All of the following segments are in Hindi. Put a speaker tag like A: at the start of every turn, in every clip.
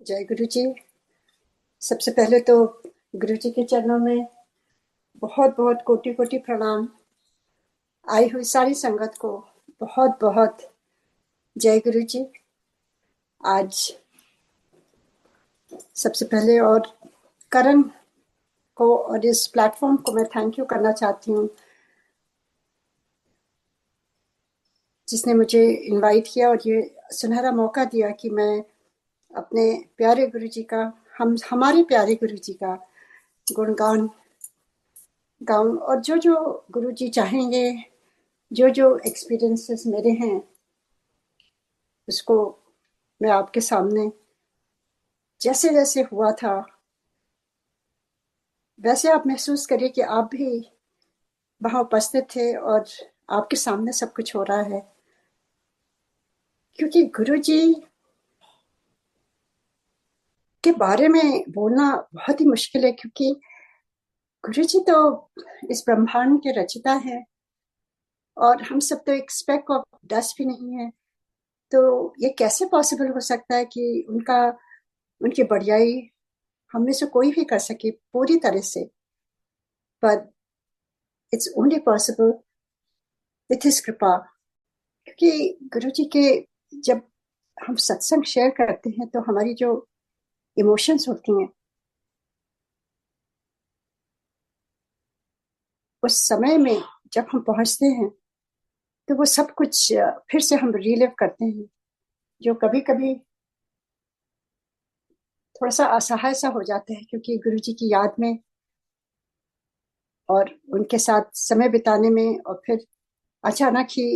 A: जय गुरु जी। सबसे पहले तो गुरु जी के चरणों में बहुत बहुत कोटि कोटि प्रणाम। आई हुई सारी संगत को बहुत बहुत जय गुरु जी। आज सबसे पहले और करण को और इस प्लेटफॉर्म को मैं थैंक यू करना चाहती हूँ, जिसने मुझे इनवाइट किया और ये सुनहरा मौका दिया कि मैं अपने प्यारे गुरु जी का, हम हमारे प्यारे गुरु जी का गुणगान गाऊं। और जो जो गुरु जी चाहेंगे, जो जो एक्सपीरियंसेस मेरे हैं, उसको मैं आपके सामने जैसे जैसे हुआ था वैसे आप महसूस करिए कि आप भी वहां उपस्थित थे और आपके सामने सब कुछ हो रहा है। क्योंकि गुरु जी के बारे में बोलना बहुत ही मुश्किल है, क्योंकि गुरु जी तो इस ब्रह्मांड के रचिता हैं और हम सब तो एक स्पेक ऑफ डस्ट भी नहीं है। तो ये कैसे पॉसिबल हो सकता है कि उनकी बढ़ियाई हम में से कोई भी कर सके पूरी तरह से। पर it's only possible with his कृपा। क्योंकि गुरु जी के, जब हम सत्संग शेयर करते हैं तो हमारी जो इमोशंस होती हैं, उस समय में जब हम पहुंचते हैं तो वो सब कुछ फिर से हम रीलिव करते हैं, जो कभी कभी थोड़ा सा असहाय सा हो जाता है। क्योंकि गुरु जी की याद में और उनके साथ समय बिताने में, और फिर अचानक ही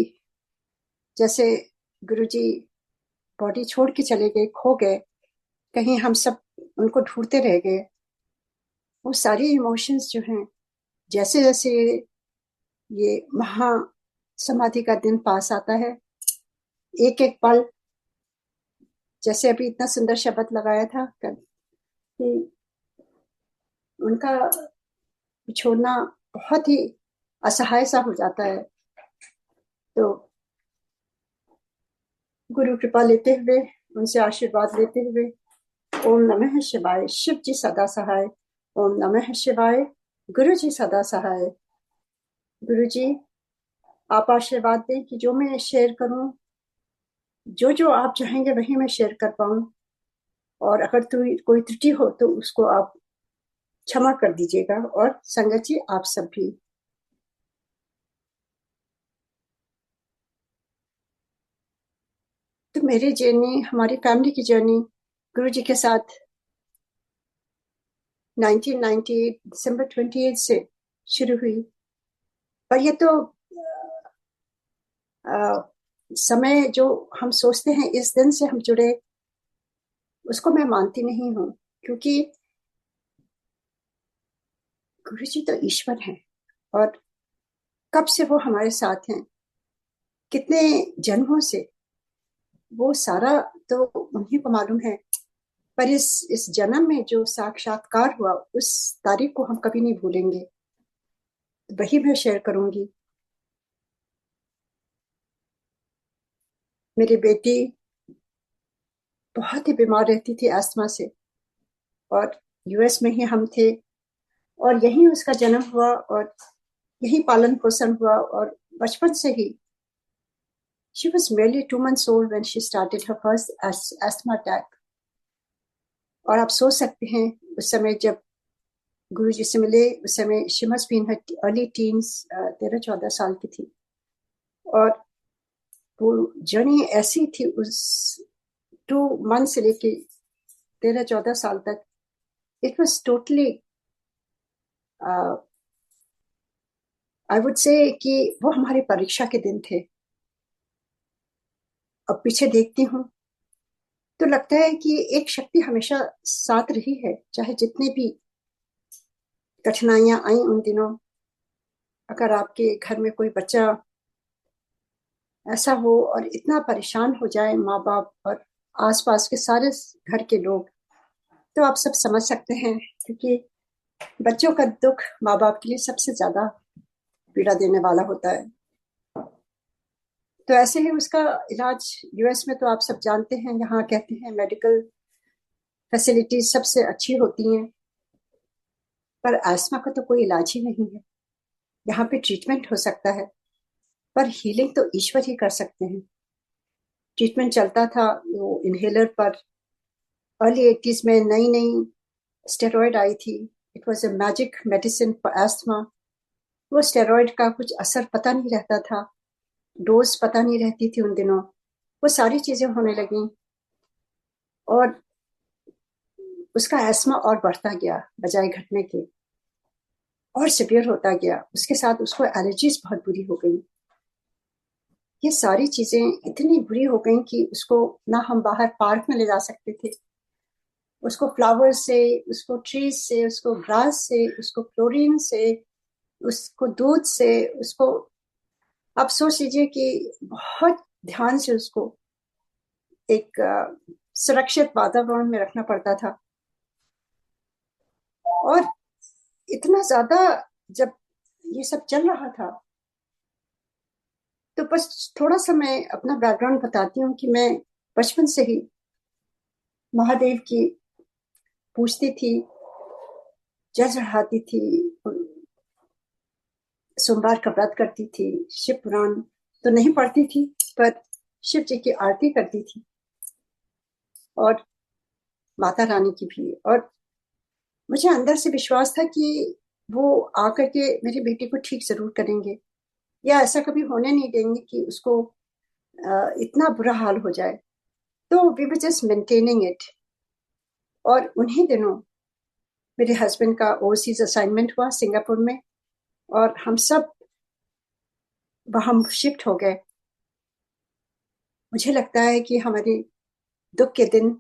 A: जैसे गुरु जी बॉडी छोड़ के चले गए, खो गए, कहीं हम सब उनको ढूंढते रह गए। वो सारी इमोशंस जो हैं, जैसे जैसे ये महा समाधि का दिन पास आता है, एक एक पल, जैसे अभी इतना सुंदर शब्द लगाया था कल कि उनका छोड़ना बहुत ही असहाय सा हो जाता है। तो गुरु कृपा लेते हुए, उनसे आशीर्वाद लेते हुए, ओम नमः शिवाय। शिव जी सदा सहाय। ओम नमः शिवाय। गुरु जी सदा सहाय। गुरु जी, आप आशीर्वाद दें कि जो मैं शेयर करूं, जो जो आप चाहेंगे वही मैं शेयर कर पाऊं। और अगर कोई त्रुटि हो तो उसको आप क्षमा कर दीजिएगा, और संगत जी आप सब भी। तो मेरी जर्नी, हमारी फैमिली की जर्नी गुरु जी के साथ 1998 दिसंबर 28 से शुरू हुई। और ये तो अ, समय जो हम सोचते हैं इस दिन से हम जुड़े, उसको मैं मानती नहीं हूँ। क्योंकि गुरु जी तो ईश्वर हैं, और कब से वो हमारे साथ हैं, कितने जन्मों से, वो सारा तो उन्हीं को मालूम है। पर इस जन्म में जो साक्षात्कार हुआ, उस तारीख को हम कभी नहीं भूलेंगे। वही मैं शेयर करूंगी। मेरी बेटी बहुत ही बीमार रहती थी अस्थमा से, और यूएस में ही हम थे, और यहीं उसका जन्म हुआ और यहीं पालन पोषण हुआ। और बचपन से ही, she was merely 2 months old when she started her first asthma attack। और आप सोच सकते हैं, उस समय जब गुरु जी से मिले, उस समय she must be in her early teens, 13-14 साल की थी। और वो जर्नी ऐसी थी, उस 2 मंथ से लेके 13-14 साल तक। It was totally, I would say कि वो हमारी परीक्षा के दिन थे। अब पीछे देखती हूँ तो लगता है कि एक शक्ति हमेशा साथ रही है, चाहे जितनी भी कठिनाइयां आई उन दिनों। अगर आपके घर में कोई बच्चा ऐसा हो और इतना परेशान हो जाए, माँ बाप और आसपास के सारे घर के लोग, तो आप सब समझ सकते हैं। क्योंकि बच्चों का दुख माँ बाप के लिए सबसे ज्यादा पीड़ा देने वाला होता है। तो ऐसे ही उसका इलाज यूएस में तो आप सब जानते हैं, यहाँ कहते हैं मेडिकल फैसिलिटीज सबसे अच्छी होती हैं, पर आस्मा का तो कोई इलाज ही नहीं है। यहाँ पे ट्रीटमेंट हो सकता है, पर हीलिंग तो ईश्वर ही कर सकते हैं। ट्रीटमेंट चलता था वो इनहेलर पर। अर्ली 80s में नई नई स्टेरॉयड आई थी। It was a magic medicine for asthma. वो स्टेरॉयड का कुछ असर पता नहीं रहता था, डोज पता नहीं रहती थी उन दिनों। वो सारी चीजें होने लगी और उसका एस्मा और बढ़ता गया बजाय घटने के, और सिवियर होता गया। उसके साथ उसको एलर्जीज बहुत बुरी हो गई। ये सारी चीजें इतनी बुरी हो गई कि उसको ना हम बाहर पार्क में ले जा सकते थे। उसको फ्लावर्स से, उसको ट्रीज से, उसको ग्रास से, उसको क्लोरीन से, उसको दूध से, उसको, आप सोच लीजिए कि बहुत ध्यान से उसको एक सुरक्षित वातावरण में रखना पड़ता था। और इतना ज्यादा जब ये सब चल रहा था, तो बस थोड़ा सा मैं अपना बैकग्राउंड बताती हूँ कि मैं बचपन से ही महादेव की पूजती थी, जल चढ़ाती थी, सोमवार का व्रत करती थी, शिव पुराण तो नहीं पढ़ती थी, पर शिव जी की आरती करती थी और माता रानी की भी। और मुझे अंदर से विश्वास था कि वो आकर के मेरी बेटी को ठीक जरूर करेंगे, या ऐसा कभी होने नहीं देंगे कि उसको इतना बुरा हाल हो जाए। तो we were just maintaining it. और उन्हीं दिनों मेरे हस्बैंड का ओवरसीज असाइनमेंट हुआ सिंगापुर में, और हम सब वहां शिफ्ट हो गए। मुझे लगता है कि हमारे दुख के दिन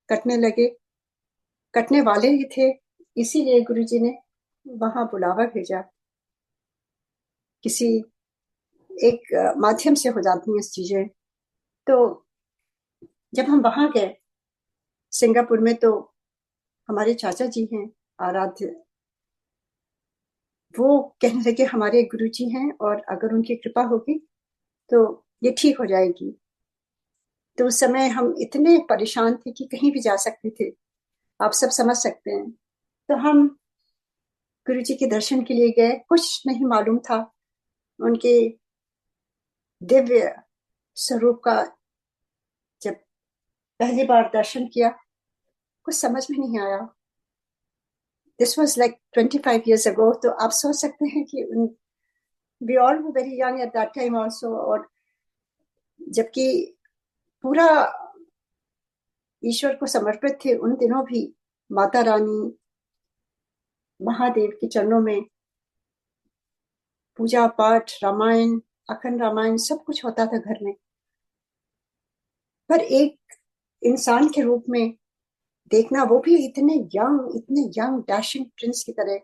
A: कटने लगे, कटने वाले ही थे। इसीलिए गुरुजी ने वहां बुलावा भेजा। किसी एक माध्यम से हो जाती हैं चीजें। तो जब हम वहां गए सिंगापुर में, तो हमारे चाचा जी हैं आराध्य, वो कहने लगे हमारे गुरुजी हैं और अगर उनकी कृपा होगी तो ये ठीक हो जाएगी। तो उस समय हम इतने परेशान थे कि कहीं भी जा सकते थे, आप सब समझ सकते हैं। तो हम गुरुजी के दर्शन के लिए गए। कुछ नहीं मालूम था उनके दिव्य स्वरूप का। जब पहली बार दर्शन किया, कुछ समझ में नहीं आया। This was like 25 years ago। तो आप सोच सकते हैं कि we all were very young at that time also. और जबकि पूरा ईश्वर को समर्पित थे उन दिनों भी। माता रानी, महादेव के चरणों में पूजा पाठ, रामायण, अखंड रामायण सब कुछ होता था घर में। पर एक इंसान के रूप में देखना, वो भी इतने यंग डैशिंग प्रिंस की तरह,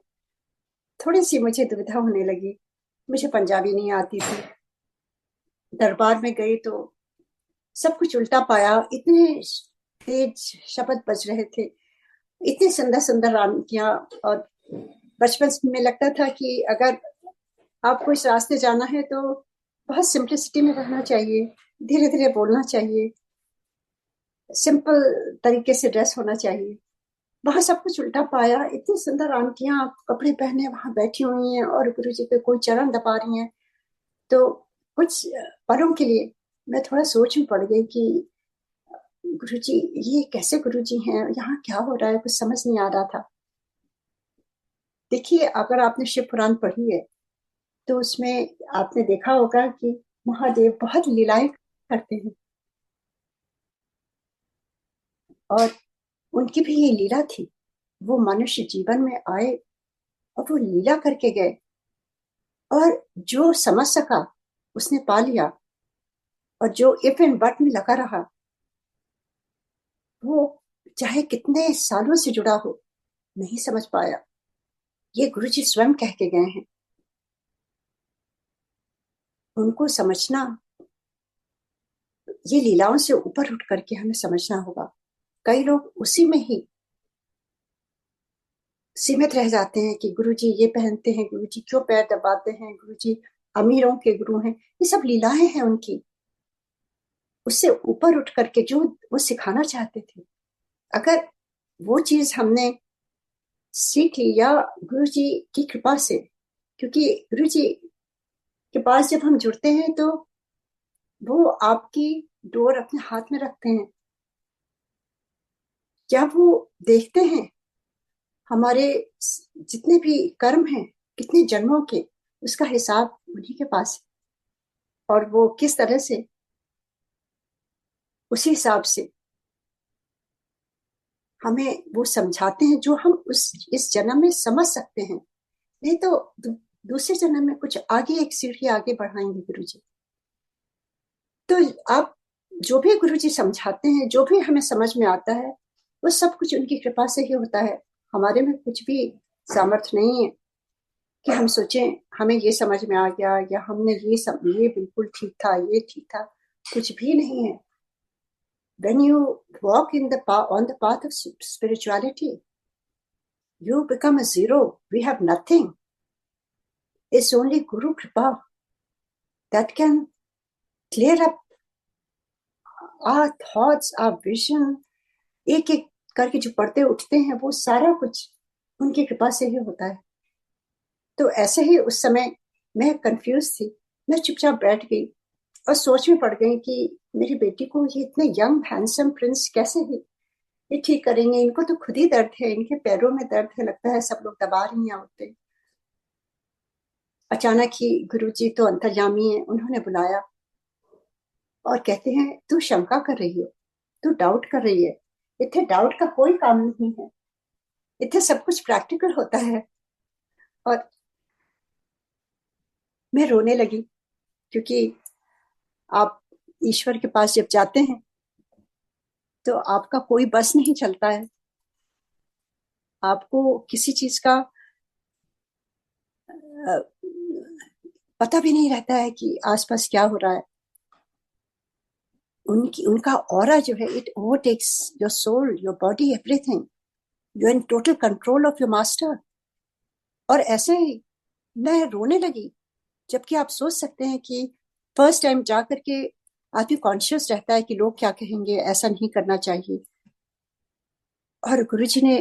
A: थोड़ी सी मुझे दुविधा होने लगी। मुझे पंजाबी नहीं आती थी। दरबार में गई तो सब कुछ उल्टा पाया। इतने तेज शब्द बज रहे थे, इतनी सुंदर सुंदर रानियां। और बचपन में लगता था कि अगर आपको इस रास्ते जाना है तो बहुत सिंपलिसिटी में रहना चाहिए, धीरे धीरे बोलना चाहिए, सिंपल तरीके से ड्रेस होना चाहिए। वहां सब कुछ उल्टा पाया। इतनी सुंदर आंटियां कपड़े पहने वहां बैठी हुई हैं और गुरु जी के कोई चरण दबा रही हैं। तो कुछ पलों के लिए मैं थोड़ा सोच में पड़ गई कि गुरु जी, ये कैसे गुरु जी हैं, यहाँ क्या हो रहा है, कुछ समझ नहीं आ रहा था। देखिए, अगर आपने शिव पुराण पढ़ी है तो उसमें आपने देखा होगा कि महादेव बहुत लीलाएं करते हैं, और उनकी भी ये लीला थी। वो मनुष्य जीवन में आए और वो लीला करके गए, और जो समझ सका उसने पा लिया, और जो इफ एंड बट में लगा रहा, वो चाहे कितने सालों से जुड़ा हो, नहीं समझ पाया। ये गुरुजी स्वयं कह के गए हैं। उनको समझना, ये लीलाओं से ऊपर उठ करके हमें समझना होगा। कई लोग उसी में ही सीमित रह जाते हैं कि गुरुजी ये पहनते हैं, गुरुजी क्यों पैर दबाते हैं, गुरुजी अमीरों के गुरु हैं। ये सब लीलाएं हैं उनकी। उससे ऊपर उठ करके जो वो सिखाना चाहते थे, अगर वो चीज हमने सीख ली या गुरु जी की कृपा से, क्योंकि गुरु जी के पास जब हम जुड़ते हैं तो वो आपकी डोर अपने हाथ में रखते हैं। जब वो देखते हैं हमारे जितने भी कर्म हैं, कितने जन्मों के, उसका हिसाब उन्हीं के पास है। और वो किस तरह से उसी हिसाब से हमें वो समझाते हैं जो हम उस इस जन्म में समझ सकते हैं। नहीं तो दूसरे जन्म में कुछ आगे, एक सीढ़ी आगे बढ़ाएंगे गुरु जी। तो आप जो भी गुरु जी समझाते हैं, जो भी हमें समझ में आता है, वो सब कुछ उनकी कृपा से ही होता है। हमारे में कुछ भी सामर्थ्य नहीं है कि हम सोचें हमें ये समझ में आ गया या हमने ये बिल्कुल ठीक था, ये ठीक था। कुछ भी नहीं है। When you walk on the path of spirituality, you become a zero. We have nothing. It's only Guru Kripa that can clear up our thoughts, our vision. एक एक करके जो पढ़ते उठते हैं वो सारा कुछ उनकी कृपा से ही होता है। तो ऐसे ही उस समय मैं कंफ्यूज थी। मैं चुपचाप बैठ गई और सोच में पड़ गई कि मेरी बेटी को ये इतने यंग हैंडसम प्रिंस कैसे ही ये ठीक करेंगे। इनको तो खुद ही दर्द है, इनके पैरों में दर्द है, लगता है सब लोग दबा रही हैं औरतें। अचानक ही गुरुजी तो अंतर्यामी है, उन्होंने बुलाया और कहते हैं तू शंका कर रही हो, तू डाउट कर रही है। इतने डाउट का कोई काम नहीं है, इतने सब कुछ प्रैक्टिकल होता है। और मैं रोने लगी, क्योंकि आप ईश्वर के पास जब जाते हैं तो आपका कोई बस नहीं चलता है। आपको किसी चीज का पता भी नहीं रहता है कि आसपास क्या हो रहा है। उनका ऑरा जो है, it overtakes your soul, your body, everything. You are in total control of your master. और ऐसे ही मैं रोने लगी, जबकि आप सोच सकते हैं कि फर्स्ट टाइम जा करके आदमी कॉन्शियस रहता है कि लोग क्या कहेंगे, ऐसा नहीं करना चाहिए। और गुरुजी ने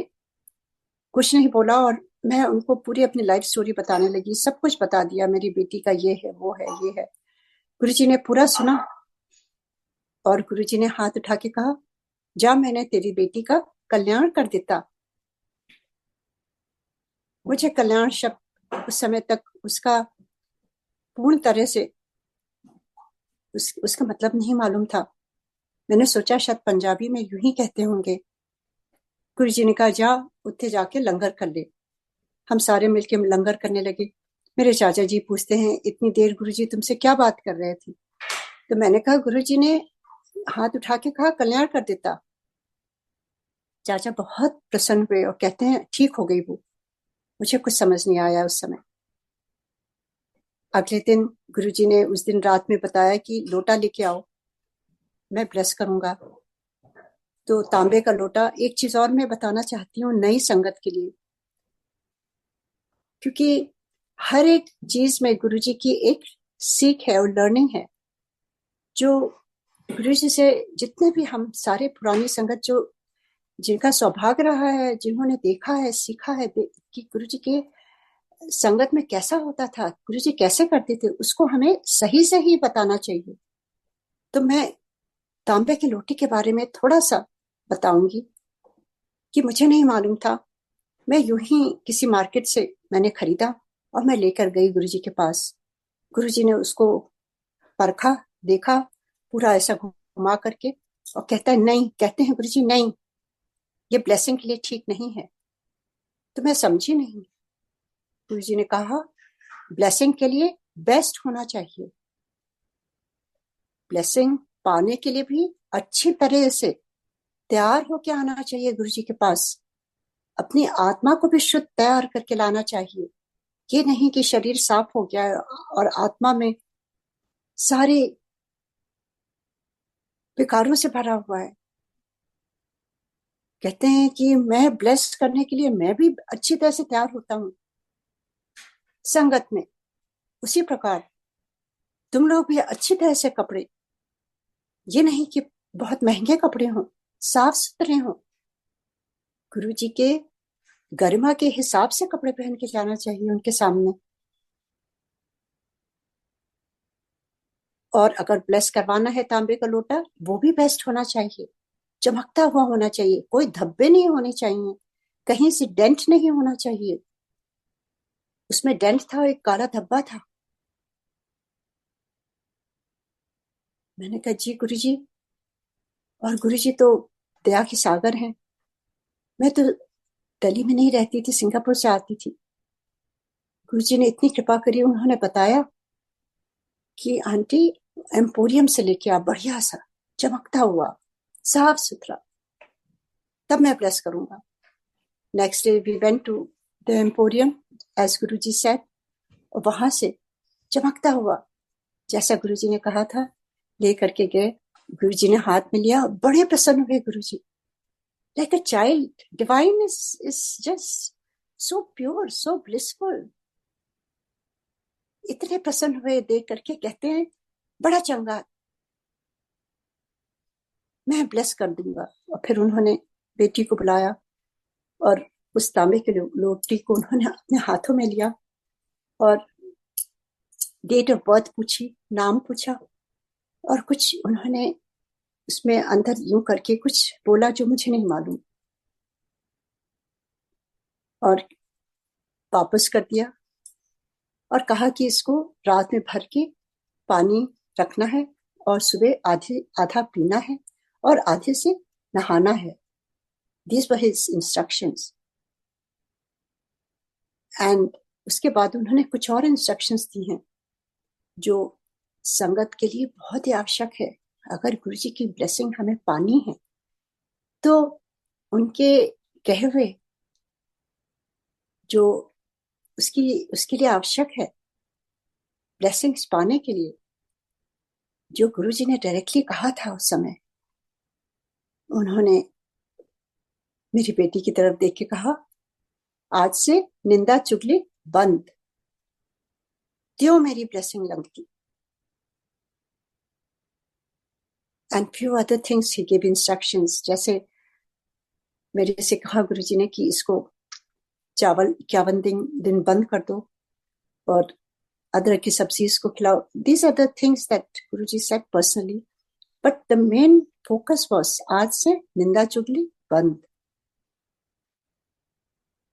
A: कुछ नहीं बोला और मैं उनको पूरी अपनी लाइफ स्टोरी बताने लगी। सब कुछ बता दिया, मेरी बेटी का ये है, वो है, ये है। गुरुजी ने पूरा सुना और गुरुजी ने हाथ उठा के कहा, जा, मैंने तेरी बेटी का कल्याण कर देता। मुझे कल्याण शब्द उस समय तक उसका पूर्ण तरह से उसका मतलब नहीं मालूम था। मैंने सोचा शायद पंजाबी में यूं ही कहते होंगे। गुरुजी ने कहा, जा उत्थे जाके लंगर कर ले। हम सारे मिलके लंगर करने लगे। मेरे चाचा जी पूछते हैं, इतनी देर गुरुजी तुमसे क्या बात कर रहे थे? तो मैंने कहा, गुरुजी ने हाथ उठा के कहा कल्याण कर देता। चाचा बहुत प्रसन्न हुए और कहते हैं, ठीक हो गई वो। मुझे कुछ समझ नहीं आया उस समय। अगले दिन गुरुजी ने उस दिन रात में बताया कि लोटा लेके आओ, मैं ब्लेस करूंगा। तो तांबे का लोटा। एक चीज और मैं बताना चाहती हूँ नई संगत के लिए, क्योंकि हर एक चीज में गुरुजी की एक सीख है और लर्निंग है। जो गुरुजी से जितने भी हम सारे पुरानी संगत जो जिनका सौभाग्य रहा है, जिन्होंने देखा है, सीखा है कि गुरुजी के संगत में कैसा होता था, गुरुजी कैसे करते थे, उसको हमें सही से ही बताना चाहिए। तो मैं तांबे के लोटे के बारे में थोड़ा सा बताऊंगी कि मुझे नहीं मालूम था। मैं यूं ही किसी मार्केट से मैंने खरीदा और मैं लेकर गई गुरुजी के पास। गुरुजी ने उसको परखा, देखा पूरा ऐसा घुमा करके और कहता है, नहीं, कहते हैं गुरुजी, नहीं, ये ब्लेसिंग के लिए ठीक नहीं है। तो मैं समझी नहीं। गुरुजी ने कहा, ब्लेसिंग के लिए बेस्ट होना चाहिए। ब्लेसिंग पाने के लिए भी अच्छी तरह से तैयार होके आना चाहिए गुरुजी के पास। अपनी आत्मा को भी शुद्ध तैयार करके लाना चाहिए। ये नहीं कि शरीर साफ हो गया और आत्मा में सारे विकारों से भरा हुआ है। कहते हैं कि मैं ब्लेस करने के लिए मैं भी अच्छी तरह से तैयार होता हूँ संगत में। उसी प्रकार तुम लोग भी अच्छी तरह से कपड़े, ये नहीं कि बहुत महंगे कपड़े हों, साफ सुथरे हों, गुरु जी के गरिमा के हिसाब से कपड़े पहन के जाना चाहिए उनके सामने। और अगर ब्लेस करवाना है तांबे का लोटा, वो भी बेस्ट होना चाहिए, चमकता हुआ होना चाहिए, कोई धब्बे नहीं होने चाहिए, कहीं से डेंट नहीं होना चाहिए। उसमें डेंट था, एक काला धब्बा था। मैंने कहा जी गुरु जी, और गुरु जी तो दया के सागर हैं। मैं तो दिल्ली में नहीं रहती थी, सिंगापुर से आती थी। गुरु जी ने इतनी कृपा करी, उन्होंने बताया कि आंटी एम्पोरियम से लेके आप बढ़िया सा चमकता हुआ साफ सुथरा, तब मैं ब्लेस करूंगा। Next day we went to the emporium as guru ji said, और वहां से चमकता हुआ जैसा गुरु जी ने कहा था ले करके गए। गुरु जी ने हाथ में लिया, बड़े प्रसन्न हुए Guru ji. Like a child, divine is just so pure, so blissful. इतने प्रसन्न हुए देख करके, कहते हैं बड़ा चंगा, मैं ब्लेस कर दूंगा। और फिर उन्होंने बेटी को बुलाया और उस तांबे के लोटी को उन्होंने अपने हाथों में लिया और डेट ऑफ बर्थ पूछी, नाम पूछा, और कुछ उन्होंने उसमें अंदर यूं करके कुछ बोला जो मुझे नहीं मालूम, और वापस कर दिया और कहा कि इसको रात में भर के पानी रखना है और सुबह आधा पीना है और आधे से नहाना है। These were his instructions. And उसके बाद उन्होंने कुछ और इंस्ट्रक्शंस दी हैं जो संगत के लिए बहुत ही आवश्यक है। अगर गुरु जी की ब्लेसिंग हमें पानी है तो उनके कहे हुए जो उसके लिए आवश्यक है, ब्लेसिंग्स पाने के लिए, जो गुरु जी ने डायरेक्टली कहा था उस समय, उन्होंने मेरी बेटी की तरफ देख के कहा, आज से निंदा चुगली बंद, त्यों मेरी ब्लेसिंग लगती। And few other things he give instructions, जैसे मेरे से कहा गुरु जी ने कि इसको चावल 51 दिन बंद कर दो और अदरक की सब्जी इसको खिलाओ। These are the things that Guru ji said personally, but the main focus was आज से निंदा चुगली बंद।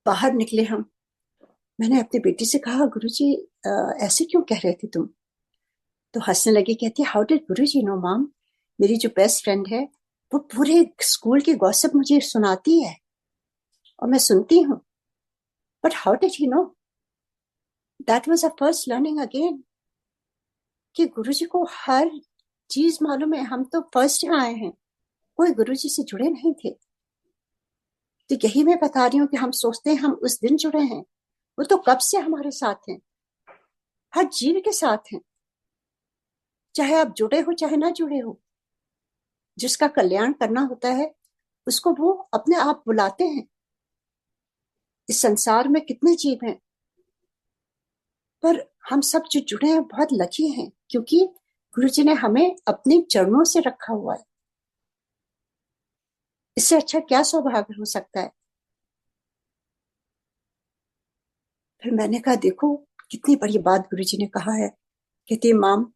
A: बाहर निकले हम, मैंने अपनी बेटी से कहा, गुरु जी ऐसे क्यों कह रहे थे तुम? तो हंसने लगी, कहती, how did Guru ji no mom? मेरी जो बेस्ट फ्रेंड है वो पूरे स्कूल की गॉसिप मुझे सुनाती है और मैं सुनती हूँ, but how did he know? That was a first learning again, कि गुरु जी को हर चीज मालूम है। हम तो फर्स्ट यहाँ आए हैं, कोई गुरु जी से जुड़े नहीं थे। तो यही मैं बता रही हूँ कि हम सोचते हैं हम उस दिन जुड़े हैं, वो तो कब से हमारे साथ हैं, हर जीव के साथ हैं, चाहे आप जुड़े हो चाहे ना जुड़े हो। जिसका कल्याण करना होता है उसको वो अपने आप बुलाते हैं। इस संसार में कितने जीव हैं, पर हम सब जो जुड़े हैं बहुत लकी हैं, क्योंकि गुरु जी ने हमें अपने चरणों से रखा हुआ है। इससे अच्छा क्या सौभाग्य हो सकता है? फिर मैंने कहा, देखो कितनी बड़ी बात गुरु जी ने कहा है। कहती, mom,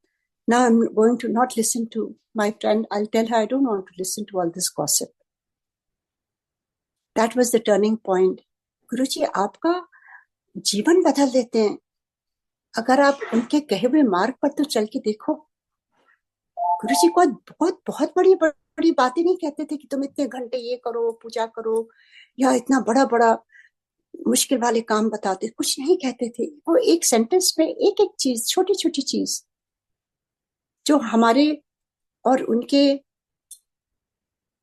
A: now I'm going to not listen to my friend. I'll tell her I don't want to listen to all this gossip. That was the turning point. गुरु जी आपका जीवन बदल देते हैं अगर आप उनके कहे हुए मार्ग पर तो चल के देखो। गुरु जी को बहुत बहुत बड़ी बड़ी बातें नहीं कहते थे कि तुम इतने घंटे ये करो, पूजा करो, या इतना बड़ा बड़ा मुश्किल वाले काम बताते, कुछ नहीं कहते थे। वो एक सेंटेंस में एक एक चीज, छोटी छोटी चीज जो हमारे और उनके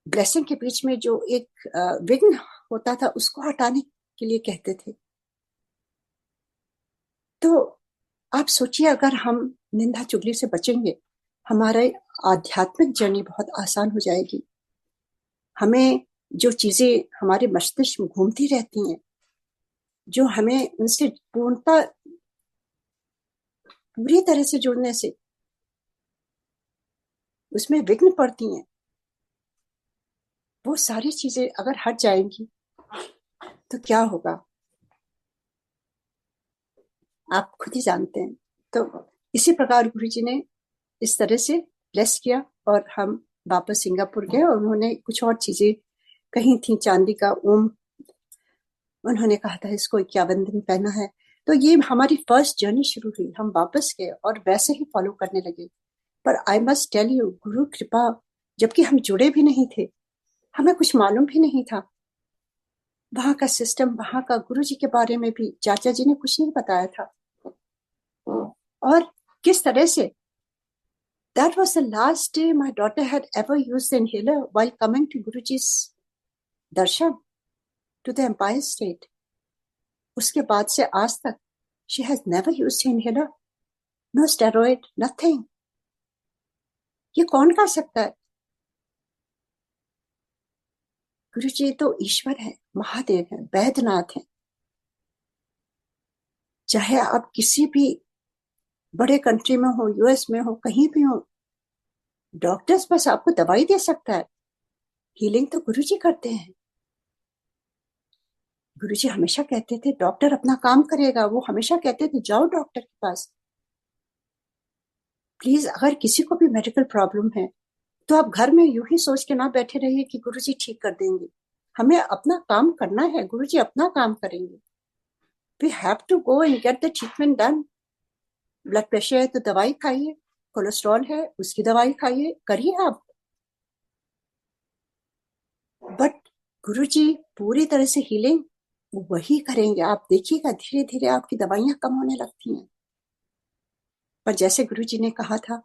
A: ब्लेसिंग के बीच में जो एक विघ्न होता था उसको हटाने के लिए कहते थे। तो आप सोचिए, अगर हम निंदा चुगली से बचेंगे, हमारे आध्यात्मिक जर्नी बहुत आसान हो जाएगी। हमें जो चीजें हमारे मस्तिष्क में घूमती रहती हैं, जो हमें उनसे पूर्णता पूरी तरह से जुड़ने से उसमें विघ्न पड़ती हैं, वो सारी चीजें अगर हट जाएंगी तो क्या होगा आप खुद ही जानते हैं। तो इसी प्रकार गुरु जी ने इस तरह से ब्लेस किया और हम वापस सिंगापुर गए और उन्होंने कुछ और चीजें कही थी, चांदी का ओम उन्होंने कहा था इसको 51 दिन पहना है। तो ये हमारी फर्स्ट जर्नी शुरू हुई, हम वापस गए और वैसे ही फॉलो करने लगे। पर आई मस्ट टेल यू, गुरु कृपा, जबकि हम जुड़े भी नहीं थे, हमें कुछ मालूम भी नहीं था वहां का सिस्टम, वहां का गुरु जी के बारे में भी चाचा जी ने कुछ नहीं बताया था। और किस तरह से that was the last day my daughter had ever used the inhaler while coming to Guruji's darshan to the Empire State. उसके बाद से आज तक she has never used the inhaler, no steroid, nothing. ये कौन कर सकता है? गुरु जी तो ईश्वर है, महादेव है, वैद्यनाथ है। चाहे आप किसी भी बड़े कंट्री में हो, यूएस में हो, कहीं भी हो, डॉक्टर्स बस आपको दवाई दे सकता है, हीलिंग तो गुरु जी करते हैं। गुरु जी हमेशा कहते थे डॉक्टर अपना काम करेगा, वो हमेशा कहते थे जाओ डॉक्टर के पास। प्लीज अगर किसी को भी मेडिकल प्रॉब्लम है तो आप घर में यूं ही सोच के ना बैठे रहिए कि गुरु जी ठीक कर देंगे। हमें अपना काम करना है, गुरु जी अपना काम करेंगे। We have to go and get the treatment done. Blood pressure है तो दवाई खाइए, कोलेस्ट्रॉल है उसकी दवाई खाइए, करिए आप। बट गुरु जी पूरी तरह से हीलिंग वही करेंगे। आप देखिएगा धीरे धीरे आपकी दवाइयां कम होने लगती हैं। पर जैसे गुरु जी ने कहा था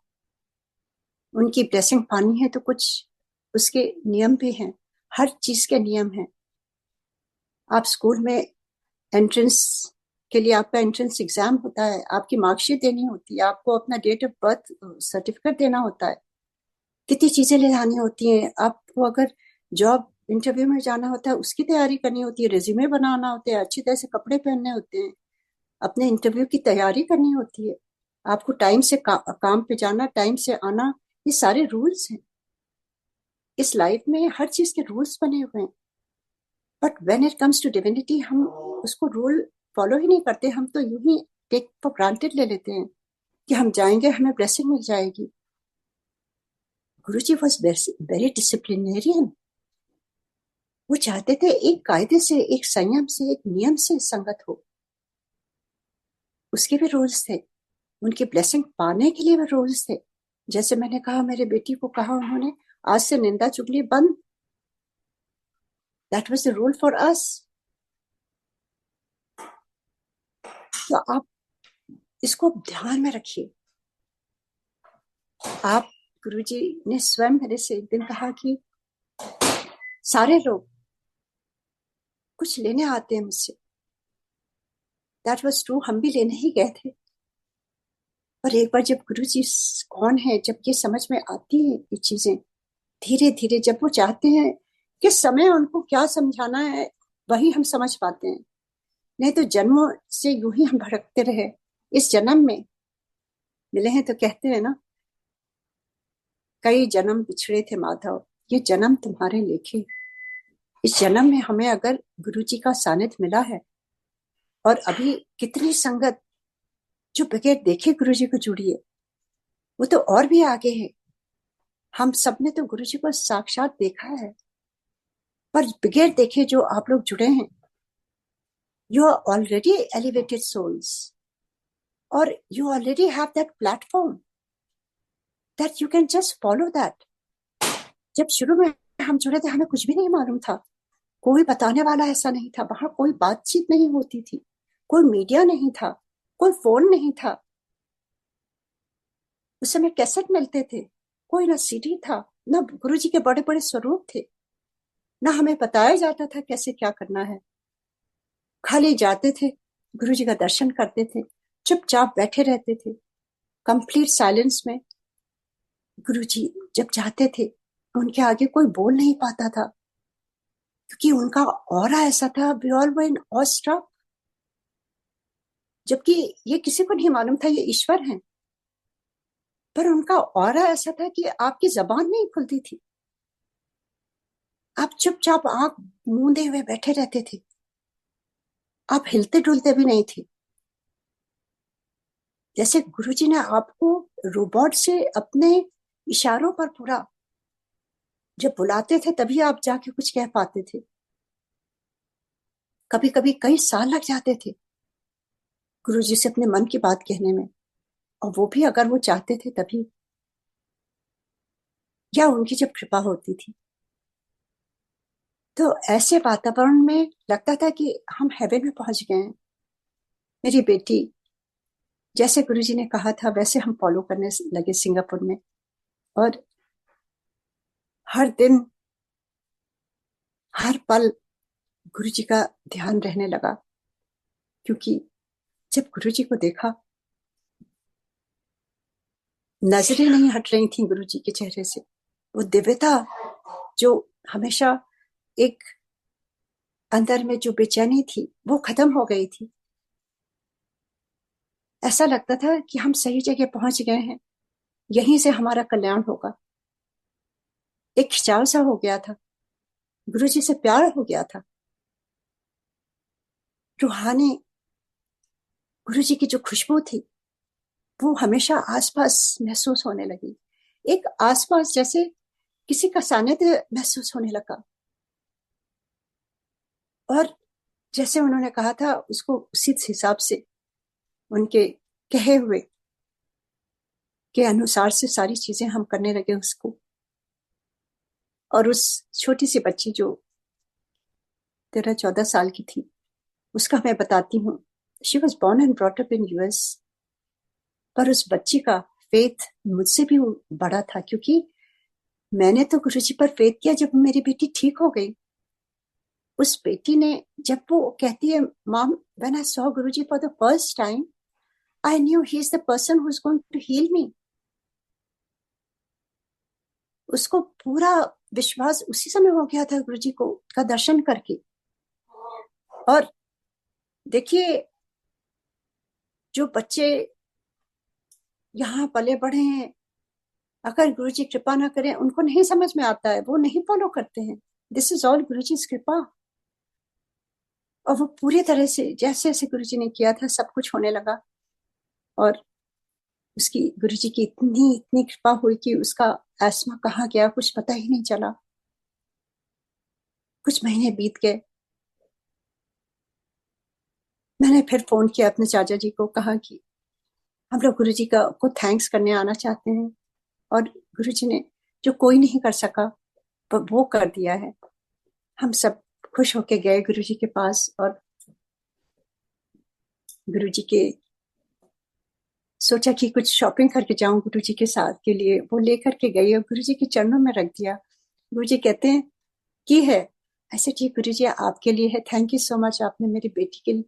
A: उनकी ब्लेसिंग पानी है तो कुछ उसके नियम भी हैं, हर चीज के नियम हैं। आप स्कूल में एंट्रेंस के लिए आपका एंट्रेंस एग्जाम होता है, आपकी मार्कशीट देनी होती है, आपको अपना डेट ऑफ बर्थ सर्टिफिकेट देना होता है, कितनी चीजें ले जानी होती हैं। आपको अगर जॉब इंटरव्यू में जाना होता है उसकी तैयारी करनी होती है, रेज्यूमे बनाना होता है, अच्छी तरह से कपड़े पहनने होते हैं, अपने इंटरव्यू की तैयारी करनी होती है, आपको टाइम से काम पे जाना, टाइम से आना, ये सारे रूल्स हैं। इस लाइफ में हर चीज के रूल्स बने हुए हैं। But when it comes to divinity हम उसको रूल फॉलो ही नहीं करते, हम तो यूं ही टेक फॉर ग्रांटेड ले लेते हैं कि हम जाएंगे हमें ब्लेसिंग मिल जाएगी। गुरुजी वॉज वेरी डिसिप्लिनेरियन। वो चाहते थे एक कायदे से, एक संयम से, एक नियम से संगत हो। उसके भी रूल्स थे, उनकी ब्लेसिंग पाने के लिए भी रूल्स थे। जैसे मैंने कहा, मेरे बेटी को कहा उन्होंने आज से निंदा चुगली बंद। That was the rule for us. तो आप इसको ध्यान में रखिए। आप गुरुजी ने स्वयं मेरे से एक दिन कहा कि सारे लोग कुछ लेने आते हैं मुझसे। दैट वाज ट्रू, हम भी लेने ही गए थे। पर एक बार जब गुरुजी कौन है, जब ये समझ में आती है ये चीजें, धीरे धीरे जब वो चाहते हैं कि समय उनको क्या समझाना है वही हम समझ पाते हैं। नहीं तो जन्मों से यूं ही हम भटकते रहे। इस जन्म में मिले हैं तो कहते हैं ना, कई जन्म बिछड़े थे माधव, ये जन्म तुम्हारे लेखे। इस जन्म में हमें अगर गुरुजी का सानिध्य मिला है, और अभी कितनी संगत जो बगैर देखे गुरुजी को जुड़ी है, वो तो और भी आगे है। हम सब ने तो गुरुजी को साक्षात देखा है, पर बगैर देखे जो आप लोग जुड़े हैं, you are already elevated souls, और you already have that platform that you can just follow that. जब शुरू में हम जुड़े थे हमें कुछ भी नहीं मालूम था, कोई बताने वाला ऐसा नहीं था, वहां कोई बातचीत नहीं होती थी, कोई मीडिया नहीं था, कोई फोन नहीं था। उस समय कैसेट मिलते थे, कोई ना सीडी था, ना गुरुजी के बड़े बड़े स्वरूप थे, ना हमें बताया जाता था कैसे क्या करना है। खाली जाते थे, गुरुजी का दर्शन करते थे, चुपचाप बैठे रहते थे कंप्लीट साइलेंस में। गुरुजी जब जाते थे उनके आगे कोई बोल नहीं पाता था, क्योंकि उनका ऑरा ऐसा था, we all were in awe struck. जबकि ये किसी को नहीं मालूम था ये ईश्वर हैं, पर उनका ऑरा ऐसा था कि आपकी जबान नहीं खुलती थी, आप चुपचाप आंख मूंदे हुए बैठे रहते थे। आप हिलते डुलते भी नहीं थे। जैसे गुरुजी ने आपको रोबोट से अपने इशारों पर पूरा जब बुलाते थे तभी आप जाके कुछ कह पाते थे। कभी कभी कई साल लग जाते थे गुरुजी से अपने मन की बात कहने में, और वो भी अगर वो चाहते थे तभी, या उनकी जब कृपा होती थी। तो ऐसे वातावरण में लगता था कि हम हेवन में पहुंच गए हैं। मेरी बेटी, जैसे गुरुजी ने कहा था वैसे हम फॉलो करने लगे सिंगापुर में, और हर दिन हर पल गुरुजी का ध्यान रहने लगा। क्योंकि जब गुरुजी को देखा, नजरें नहीं हट रही थी गुरुजी के चेहरे से। वो दिव्यता जो हमेशा एक अंदर में जो बेचैनी थी वो खत्म हो गई थी। ऐसा लगता था कि हम सही जगह पहुंच गए हैं, यहीं से हमारा कल्याण होगा। एक खिंचाव सा हो गया था, गुरुजी से प्यार हो गया था। रूहानी गुरुजी की जो खुशबू थी वो हमेशा आसपास महसूस होने लगी। एक आसपास जैसे किसी का सानिध्य महसूस होने लगा। और जैसे उन्होंने कहा था उसको उसी हिसाब से, उनके कहे हुए के अनुसार से सारी चीजें हम करने लगे उसको। और उस छोटी सी बच्ची जो 13-14 साल की थी, उसका मैं बताती हूँ। She was born and brought up in US. पर उस बच्ची का फेथ मुझसे भी बड़ा था, क्योंकि मैंने तो गुरुजी पर फेथ किया जब मेरी बेटी ठीक हो गई। उस बेटी ने, जब वो कहती है, mom when I saw Guruji for the first time I knew he is the person who is going to heal me. उसको पूरा विश्वास उसी समय हो गया था गुरुजी को का दर्शन करके। और देखिए, जो बच्चे यहाँ पले बढ़े हैं, अगर गुरुजी कृपा ना करें, उनको नहीं समझ में आता है, वो नहीं फॉलो करते हैं। दिस इज ऑल गुरुजी कृपा। और वो पूरी तरह से जैसे जैसे गुरुजी ने किया था सब कुछ होने लगा। और उसकी गुरुजी की इतनी इतनी कृपा हुई कि उसका एस्मा कहाँ गया कुछ पता ही नहीं चला। कुछ महीने बीत गए। मैंने फिर फोन किया अपने चाचा जी को, कहा कि हम लोग गुरुजी का को थैंक्स करने आना चाहते हैं। और गुरुजी ने जो कोई नहीं कर सका वो कर दिया है। हम सब खुश होके गए गुरुजी के पास, और गुरुजी के सोचा कि कुछ शॉपिंग करके जाऊं गुरुजी के साथ के लिए। वो लेकर के गई और गुरुजी के चरणों में रख दिया। गुरुजी कहते हैं की है, ऐसे ठीक गुरुजी आपके लिए है, थैंक यू सो मच, आपने मेरी बेटी के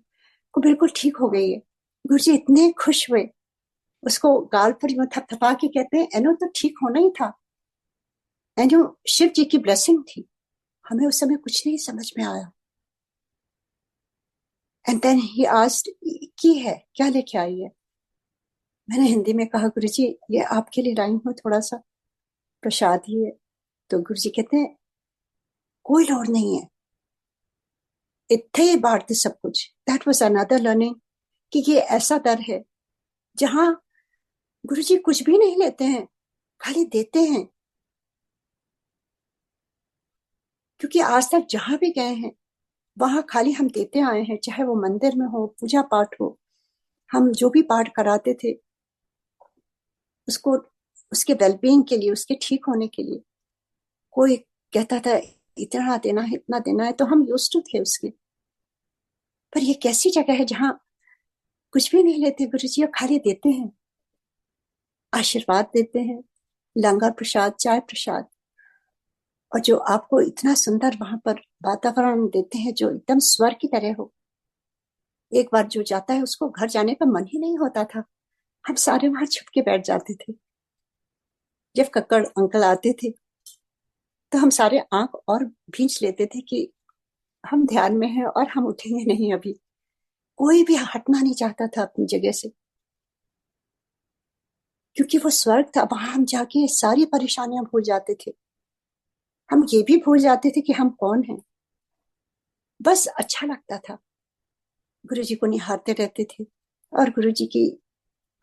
A: को बिल्कुल ठीक हो गई है। गुरुजी इतने खुश हुए, उसको गाल पर यूं थपथपा के कहते हैं, एनो तो ठीक होना ही था, एनो शिव जी की ब्लेसिंग थी। हमें उस समय कुछ नहीं समझ में आया। एंड देन ही आस्क्ड की है क्या लेके आई है। मैंने हिंदी में कहा, गुरुजी ये आपके लिए लाई हूँ, थोड़ा सा प्रसाद ही है। तो गुरुजी कहते हैं कोई लोड़ नहीं है, इतने ही बांटते सब कुछ। दैट वाज अनदर लर्निंग कि ये ऐसा दर है जहां गुरुजी कुछ भी नहीं लेते हैं, खाली देते हैं। क्योंकि आज तक जहां भी गए हैं वहां खाली हम देते आए हैं, चाहे वो मंदिर में हो, पूजा पाठ हो। हम जो भी पाठ कराते थे उसको उसके वेलबींग के लिए, उसके ठीक होने के लिए। कोई कहता था इतना देना है इतना देना है, तो हम यूज्ड टू थे उसके। पर ये कैसी जगह है जहां कुछ भी नहीं लेते गुरुजी, और खाली देते हैं, आशीर्वाद देते हैं, लंगर प्रसाद, चाय प्रसाद। और जो आपको इतना सुंदर वहां पर वातावरण देते हैं जो एकदम स्वर्ग की तरह हो। एक बार जो जाता है उसको घर जाने का मन ही नहीं होता था। हम सारे वहां छुप के बैठ जाते थे। जब कक्कड़ अंकल आते थे तो हम सारे आंख और भींच लेते थे कि हम ध्यान में हैं और हम उठेंगे नहीं अभी। कोई भी हटना नहीं चाहता था अपनी जगह से, क्योंकि वो स्वर्ग था। वहां हम जाके सारी परेशानियां भूल जाते थे। हम ये भी भूल जाते थे कि हम कौन हैं। बस अच्छा लगता था। गुरुजी को निहारते रहते थे और गुरुजी की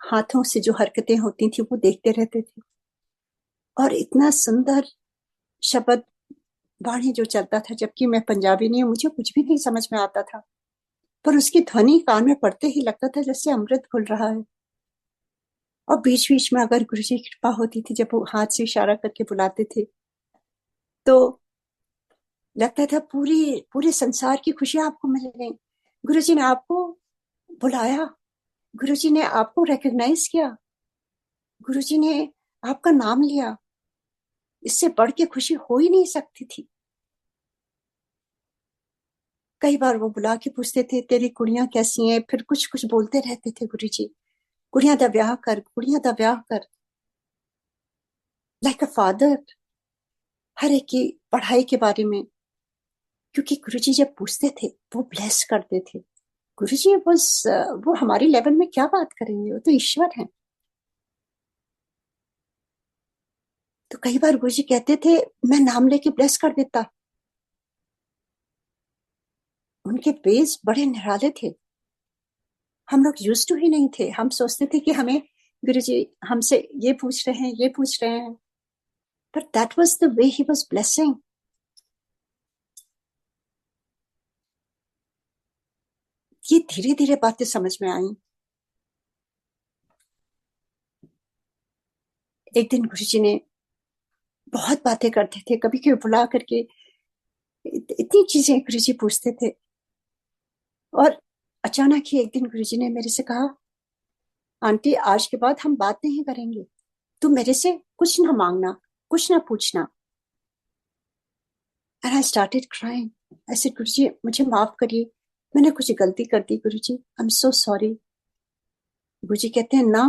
A: हाथों से जो हरकतें होती थी वो देखते रहते थे। और इतना सुंदर शब्द बाणी जो चलता था, जबकि मैं पंजाबी नहीं हूँ, मुझे कुछ भी नहीं समझ में आता था, पर उसकी ध्वनि कान में पड़ते ही लगता था जैसे अमृत घुल रहा है। और बीच बीच में अगर गुरुजी की कृपा होती थी, जब वो हाथ से इशारा करके बुलाते थे, तो लगता था पूरी पूरे संसार की खुशियां आपको मिल गई। गुरुजी ने आपको बुलाया, गुरुजी ने आपको रिकॉग्नाइज किया, गुरुजी ने आपका नाम लिया। इससे बढ़ के खुशी हो ही नहीं सकती थी। कई बार वो बुला के पूछते थे तेरी कुड़ियां कैसी हैं, फिर कुछ कुछ बोलते रहते थे गुरुजी, कुड़ियां दा ब्याह कर, कुड़ियां दा ब्याह कर, लाइक अ फादर, हर एक की पढ़ाई के बारे में। क्योंकि गुरुजी जब पूछते थे वो ब्लेस करते थे। गुरुजी बस वो हमारी लेवल में क्या बात करेंगे, वो तो ईश्वर है। तो कई बार गुरुजी कहते थे मैं नाम लेके ब्लेस कर देता। उनके बेस बड़े निराले थे, हम लोग यूज टू ही नहीं थे। हम सोचते थे कि हमें गुरुजी हमसे ये पूछ रहे हैं, ये पूछ रहे हैं, but that was the way he was blessing. ये धीरे धीरे बातें समझ में आई। एक दिन गुरुजी ने बहुत बातें करते थे, कभी कभी बुला करके इतनी चीजें गुरुजी पूछते थे। और अचानक ही एक दिन गुरुजी ने मेरे से कहा आंटी आज के बाद हम बात नहीं करेंगे, तुम मेरे से कुछ ना मांगना, कुछ ना पूछना। And I started crying. ऐसे गुरुजी मुझे माफ करिए, मैंने कुछ गलती कर दी गुरुजी, आई एम सो सॉरी। गुरुजी कहते हैं ना,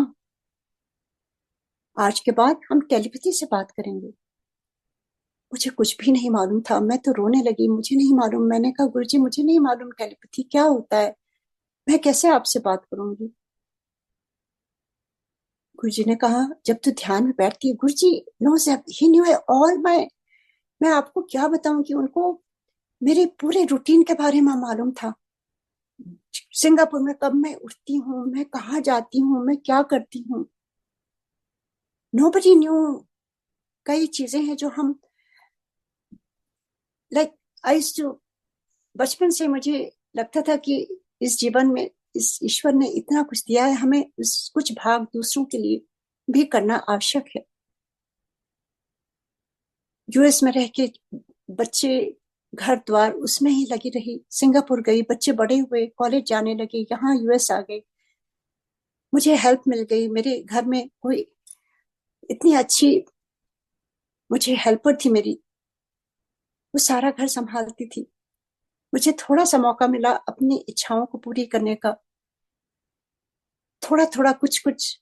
A: आज के बाद हम टेलीपैथी से बात करेंगे। मुझे कुछ भी नहीं मालूम था, मैं तो रोने लगी, मुझे नहीं मालूम। मैंने कहा गुरुजी मुझे नहीं मालूम टेलीपैथी क्या होता है, मैं कैसे आपसे बात करूंगी। गुरुजी ने कहा जब तू ध्यान में बैठती है, गुरुजी नोज ही न्यू है ऑल माय, मैं आपको क्या बताऊं कि उनको मेरे पूरे रूटीन के बारे में मालूम था। सिंगापुर में कब मैं उठती हूँ, मैं कहाँ जाती हूँ, मैं क्या करती हूँ, नोबडी न्यू। कई चीजें हैं जो हम लाइक आई टू, बचपन से मुझे लगता था कि इस जीवन में इस ईश्वर ने इतना कुछ दिया है, हमें कुछ भाग दूसरों के लिए भी करना आवश्यक है। यूएस में रह के बच्चे घर द्वार उसमें ही लगी रही, सिंगापुर गई, बच्चे बड़े हुए, कॉलेज जाने लगे, यहाँ यूएस आ गए, मुझे हेल्प मिल गई। मेरे घर में कोई इतनी अच्छी मुझे हेल्पर थी मेरी, वो सारा घर संभालती थी। मुझे थोड़ा सा मौका मिला अपनी इच्छाओं को पूरी करने का, थोड़ा थोड़ा कुछ कुछ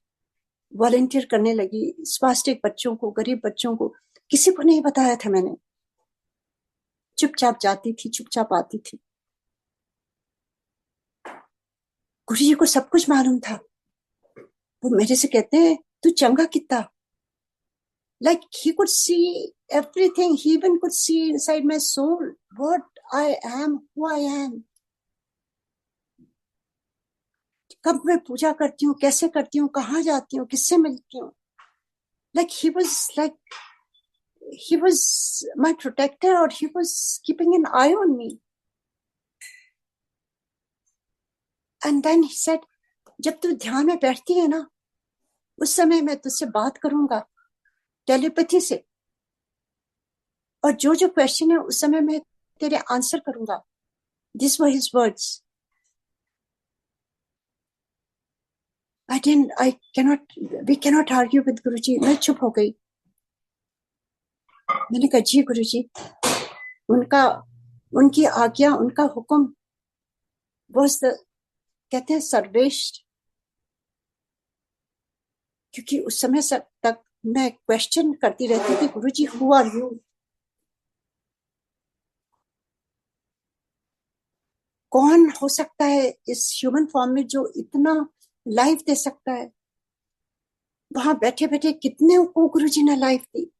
A: वॉलेंटियर करने लगी, स्वास्थ्य बच्चों को, गरीब बच्चों को। किसी को नहीं बताया था मैंने, चुपचाप जाती थी, चुपचाप आती थी। गुरु जी को सब कुछ मालूम था। वो मेरे से कहते हैं तू चंगा कितना, like he could see everything, he even could see inside my soul what I am, who I am. कब मैं पूजा करती हूँ, कैसे करती हूँ, कहाँ जाती हूँ, किससे मिलती हूँ, like he was like he was my protector, or he was keeping an eye on me. And then he said जब तू ध्यान में बैठती है ना, उस समय मैं तुझसे बात करूंगा टेलीपैथी से, और जो जो क्वेश्चन है उस समय मैं तेरे आंसर करूंगा। This were his words. I cannot, we cannot argue with Guruji. मैं चुप हो गई। मैंने कहा जी गुरुजी, उनका, उनकी आज्ञा, उनका हुक्म was the, कहते हैं सर्वेश्वर। क्योंकि उस समय तक मैं क्वेश्चन करती रहती थी, गुरुजी हु आर यू, कौन हो सकता है इस ह्यूमन फॉर्म में जो इतना लाइफ दे सकता है। वहां बैठे बैठे कितने को गुरुजी ने लाइफ दी।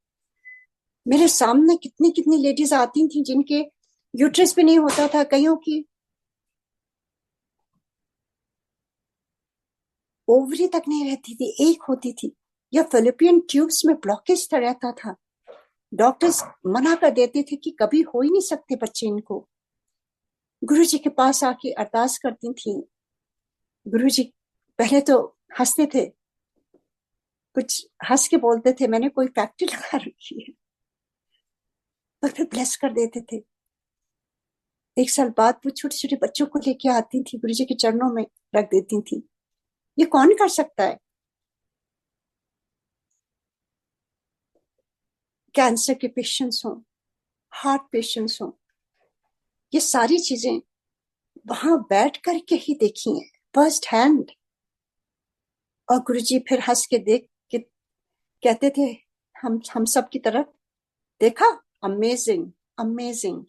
A: मेरे सामने कितनी कितनी लेडीज आती थी जिनके यूट्रस भी नहीं होता था, कईयों की ओवरी तक नहीं रहती थी, एक होती थी, या फिलिपियन ट्यूब्स में ब्लॉकेज रहता था। डॉक्टर्स मना कर देते थे कि कभी हो ही नहीं सकते बच्चे इनको। गुरुजी के पास आके अरदास करती थी। गुरुजी पहले तो हंसते थे, कुछ हंस के बोलते थे मैंने कोई फैक्ट्री लगा रखी है, और फिर ब्लेस कर देते थे। एक साल बाद वो छोटे छोटे बच्चों को लेके आती थी, गुरुजी के चरणों में रख देती थी। ये कौन कर सकता है? कैंसर के पेशेंट्स हों, हार्ट पेशेंट्स हों, ये सारी चीजें वहां बैठ करके ही देखी हैं फर्स्ट हैंड। और गुरुजी फिर हंस के देख के कहते थे हम सब की तरफ, देखा, अमेजिंग अमेजिंग,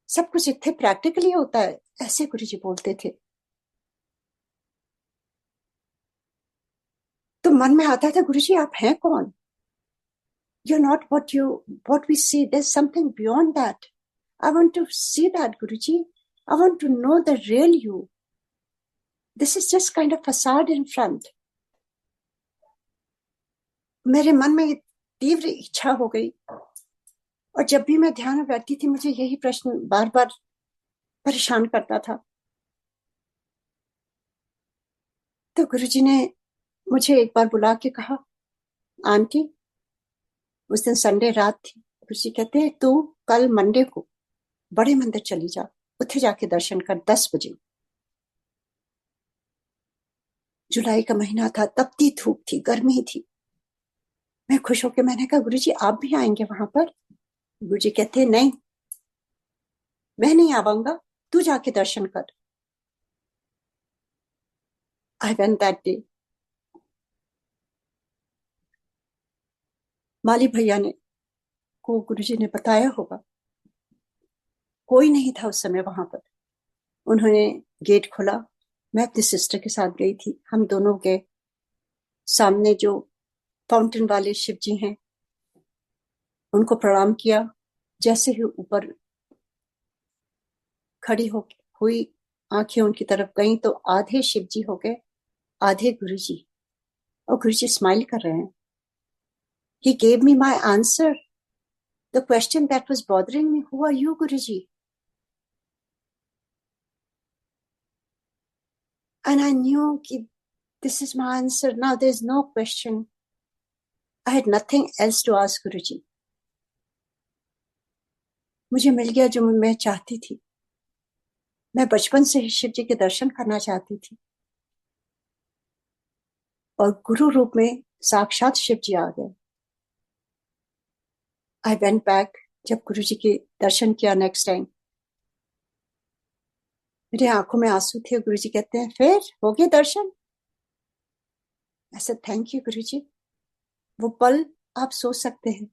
A: सब कुछ इतने प्रैक्टिकली होता है, ऐसे गुरुजी बोलते थे। तो मन में आता था गुरुजी आप हैं कौन? You're not what we see. There's something beyond that. I want to see that, Guruji. I want to know the real you. This is just kind of facade in front. मेरे मन में तीव्र इच्छा हो गई, और जब भी मैं ध्यान में बैठती थी मुझे यही प्रश्न बार बार परेशान करता था। तो गुरुजी ने मुझे एक बार बुला के कहा, आंटी, उस दिन संडे रात थी, गुरुजी कहते हैं तू कल मंडे को बड़े मंदिर चली जा, उठे जाके दर्शन कर 10 बजे। जुलाई का महीना था, तपती धूप थी, गर्मी थी। मैं खुश होकर मैंने कहा गुरुजी आप भी आएंगे वहां पर? गुरुजी कहते नहीं, मैं नहीं आऊंगा, तू जाके दर्शन कर। I went that day. माली भैया ने को गुरुजी ने बताया होगा, कोई नहीं था उस समय वहां पर। उन्होंने गेट खोला, मैं अपनी सिस्टर के साथ गई थी, हम दोनों गए। सामने जो फाउंटेन वाले शिव जी हैं उनको प्रणाम किया। जैसे ही ऊपर खड़ी हो हुई, आंखें उनकी तरफ गई तो आधे शिव जी हो गए, आधे गुरुजी। और गुरुजी स्माइल कर रहे हैं। He gave me my answer. The question that was bothering me, who are you, Guruji? And I knew this is my answer. Now there's no question. I had nothing else to ask Guruji. मुझे मिल गया जो मैं चाहती थी। मैं बचपन से ही शिव जी के दर्शन करना चाहती थी, और गुरु रूप में साक्षात शिव जी आ गए। I went back. जब गुरुजी के दर्शन किया नेक्स्ट टाइम, मेरे आंखों में आंसू थे। गुरुजी कहते हैं फिर हो गए दर्शन? ऐसा थैंक यू गुरुजी। वो पल आप सोच सकते हैं,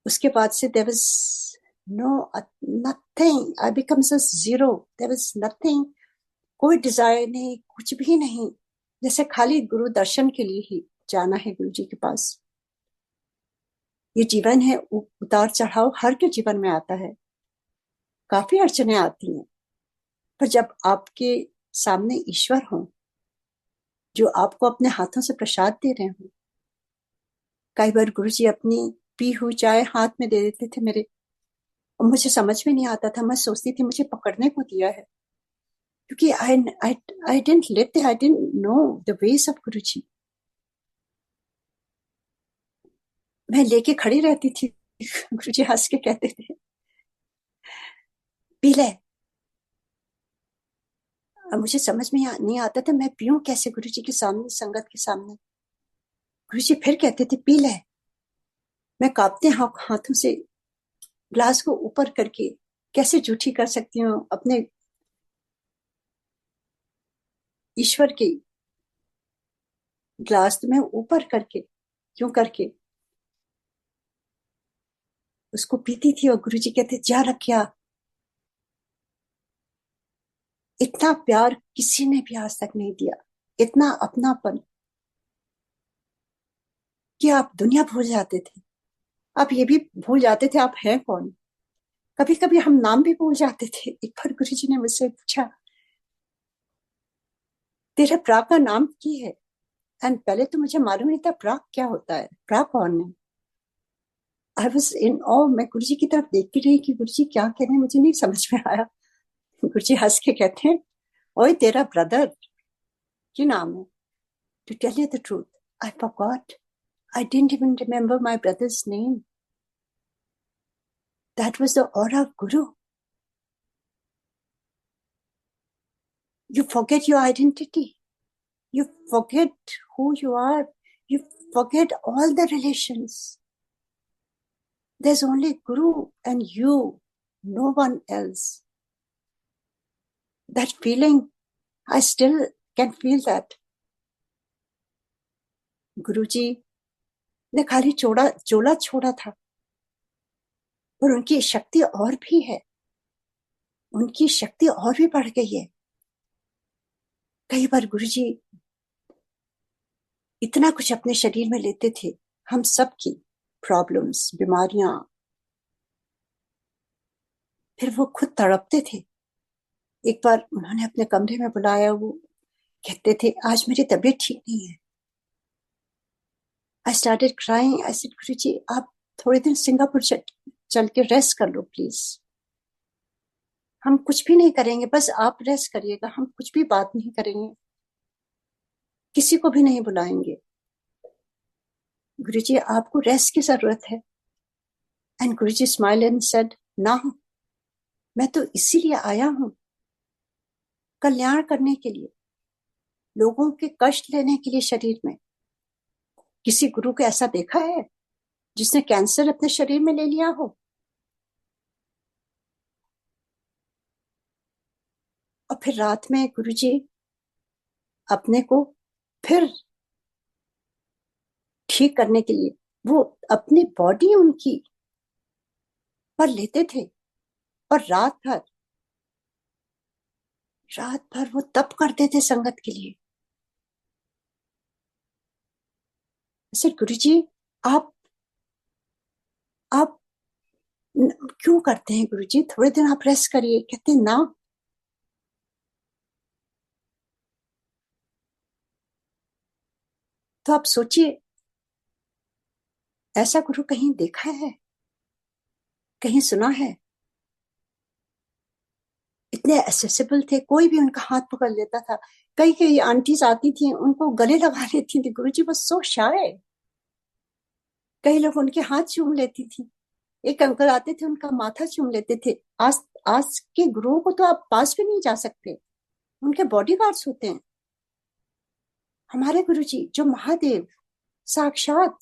A: उसके बाद से there was no nothing, I become zero, there was nothing, कोई डिजायर नहीं, कुछ भी नहीं, जैसे खाली गुरु दर्शन के लिए ही जाना है गुरुजी के पास। ये जीवन है, उतार चढ़ाव हर के जीवन में आता है, काफी अड़चने आती हैं, पर जब आपके सामने ईश्वर हो जो आपको अपने हाथों से प्रसाद दे रहे हो। कई बार गुरुजी अपनी पी हुई चाय हाथ में दे देते थे मेरे, और मुझे समझ में नहीं आता था। मैं सोचती थी मुझे पकड़ने को दिया है, क्योंकि I didn't live, I didn't know the ways of Guruji. मैं लेके खड़ी रहती थी, गुरुजी हंस के कहते थे पी ले। अब मुझे समझ में नहीं आता था मैं पीऊं कैसे गुरुजी के सामने, संगत के सामने। गुरुजी फिर कहते थे पी ले। मैं कांपते हाथों से ग्लास को ऊपर करके कैसे जूठी कर सकती हूँ अपने ईश्वर की ग्लास में ऊपर करके, क्यों करके उसको पीती थी। और गुरुजी कहते जा रखिया। इतना प्यार किसी ने भी आज तक नहीं दिया, इतना अपनापन, कि आप दुनिया भूल जाते थे, आप ये भी भूल जाते थे आप हैं कौन। कभी कभी हम नाम भी भूल जाते थे। एक बार गुरुजी ने मुझसे पूछा तेरे ब्रा का नाम की है। एंड पहले तो मुझे मालूम नहीं था ब्रा क्या होता है, ब्रा कौन है। आई वॉज इन ऑ, मैं गुरुजी की तरफ देखती रही कि गुरुजी क्या कह रहे हैं, मुझे नहीं समझ में आया। गुरुजी हंस के कहते हैं, ओए तेरा ब्रदर क्या नाम है? To tell you the truth, I forgot, I didn't even remember my brother's name. That was the aura of guru. You forget your identity. You forget who you are. You forget all the relations. There's only Guru and you, no one else. That feeling, I still can feel that. गुरुजी ने खाली चोला छोड़ा था, पर उनकी शक्ति और भी है, उनकी शक्ति और भी बढ़ गई है। कई बार गुरुजी इतना कुछ अपने शरीर में लेते थे, हम सब की प्रॉब्लम्स, बीमारियां, फिर वो खुद तड़पते थे। एक बार उन्होंने अपने कमरे में बुलाया, वो कहते थे आज मेरी तबीयत ठीक नहीं है। I started crying. I said Guruji आप थोड़े दिन सिंगापुर चल के रेस्ट कर लो प्लीज, हम कुछ भी नहीं करेंगे, बस आप रेस्ट करिएगा, हम कुछ भी बात नहीं करेंगे, किसी को भी नहीं बुलाएंगे। गुरुजी आपको रेस्ट की जरूरत है। And Guruji smile and said ना, मैं तो इसीलिए आया हूं, कल्याण करने के लिए, लोगों के कष्ट लेने के लिए शरीर में। किसी गुरु को ऐसा देखा है जिसने कैंसर अपने शरीर में ले लिया हो? और फिर रात में गुरुजी अपने को फिर ठीक करने के लिए वो अपनी बॉडी उनकी पर लेते थे, और रात भर वो तप करते थे संगत के लिए। सर गुरुजी आप क्यों करते हैं गुरुजी, थोड़े दिन आप रेस्ट करिए। कहते ना, तो आप सोचिए ऐसा गुरु कहीं देखा है, कहीं सुना है? इतने एसेसिबल थे, कोई भी उनका हाथ पकड़ लेता था। कई कई आंटीज आती थी, उनको गले लगा लेती थी। गुरुजी बस सो शाय। कई लोग उनके हाथ चूम लेती थी। एक अंकल आते थे, उनका माथा चूम लेते थे। आज आज के गुरुओं को तो आप पास भी नहीं जा सकते, उनके बॉडीगार्ड्स होते हैं। हमारे गुरुजी जो महादेव साक्षात,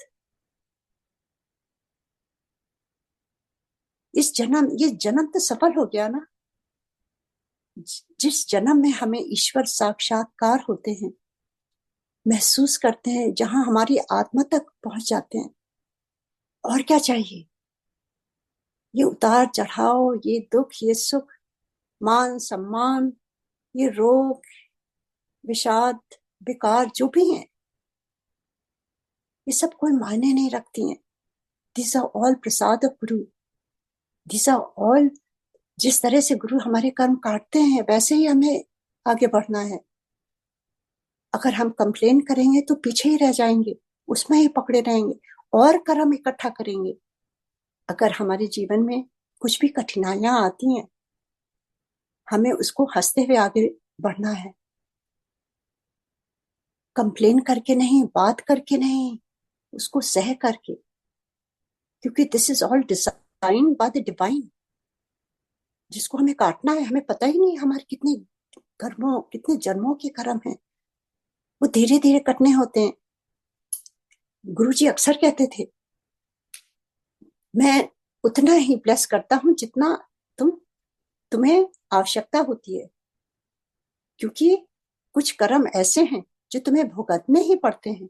A: ये जन्म तो सफल हो गया ना। जिस जन्म में हमें ईश्वर साक्षात्कार होते हैं, महसूस करते हैं, जहां हमारी आत्मा तक पहुंच जाते हैं, और क्या चाहिए? ये उतार चढ़ाव, ये दुख, ये सुख, मान सम्मान, ये रोग, विषाद, विकार जो भी हैं, ये सब कोई मायने नहीं रखती हैं। This are all prasad of guru. This are all, जिस तरह से गुरु हमारे कर्म काटते हैं वैसे ही हमें आगे बढ़ना है। अगर हम कंप्लेन करेंगे तो पीछे ही रह जाएंगे, उसमें ही पकड़े रहेंगे और कर्म इकट्ठा करेंगे। अगर हमारे जीवन में कुछ भी कठिनाइयां आती हैं, हमें उसको हंसते हुए आगे बढ़ना है, कंप्लेन करके नहीं, बात करके नहीं, उसको सह करके। क्योंकि this is all design by the divine. जिसको हमें काटना है, हमें पता ही नहीं हमारे कितने जन्मों के कर्म हैं, वो धीरे धीरे कटने होते हैं। गुरुजी अक्सर कहते थे, मैं उतना ही ब्लेस करता हूं जितना तुम्हें आवश्यकता होती है, क्योंकि कुछ कर्म ऐसे हैं जो तुम्हें भुगतने ही पड़ते हैं।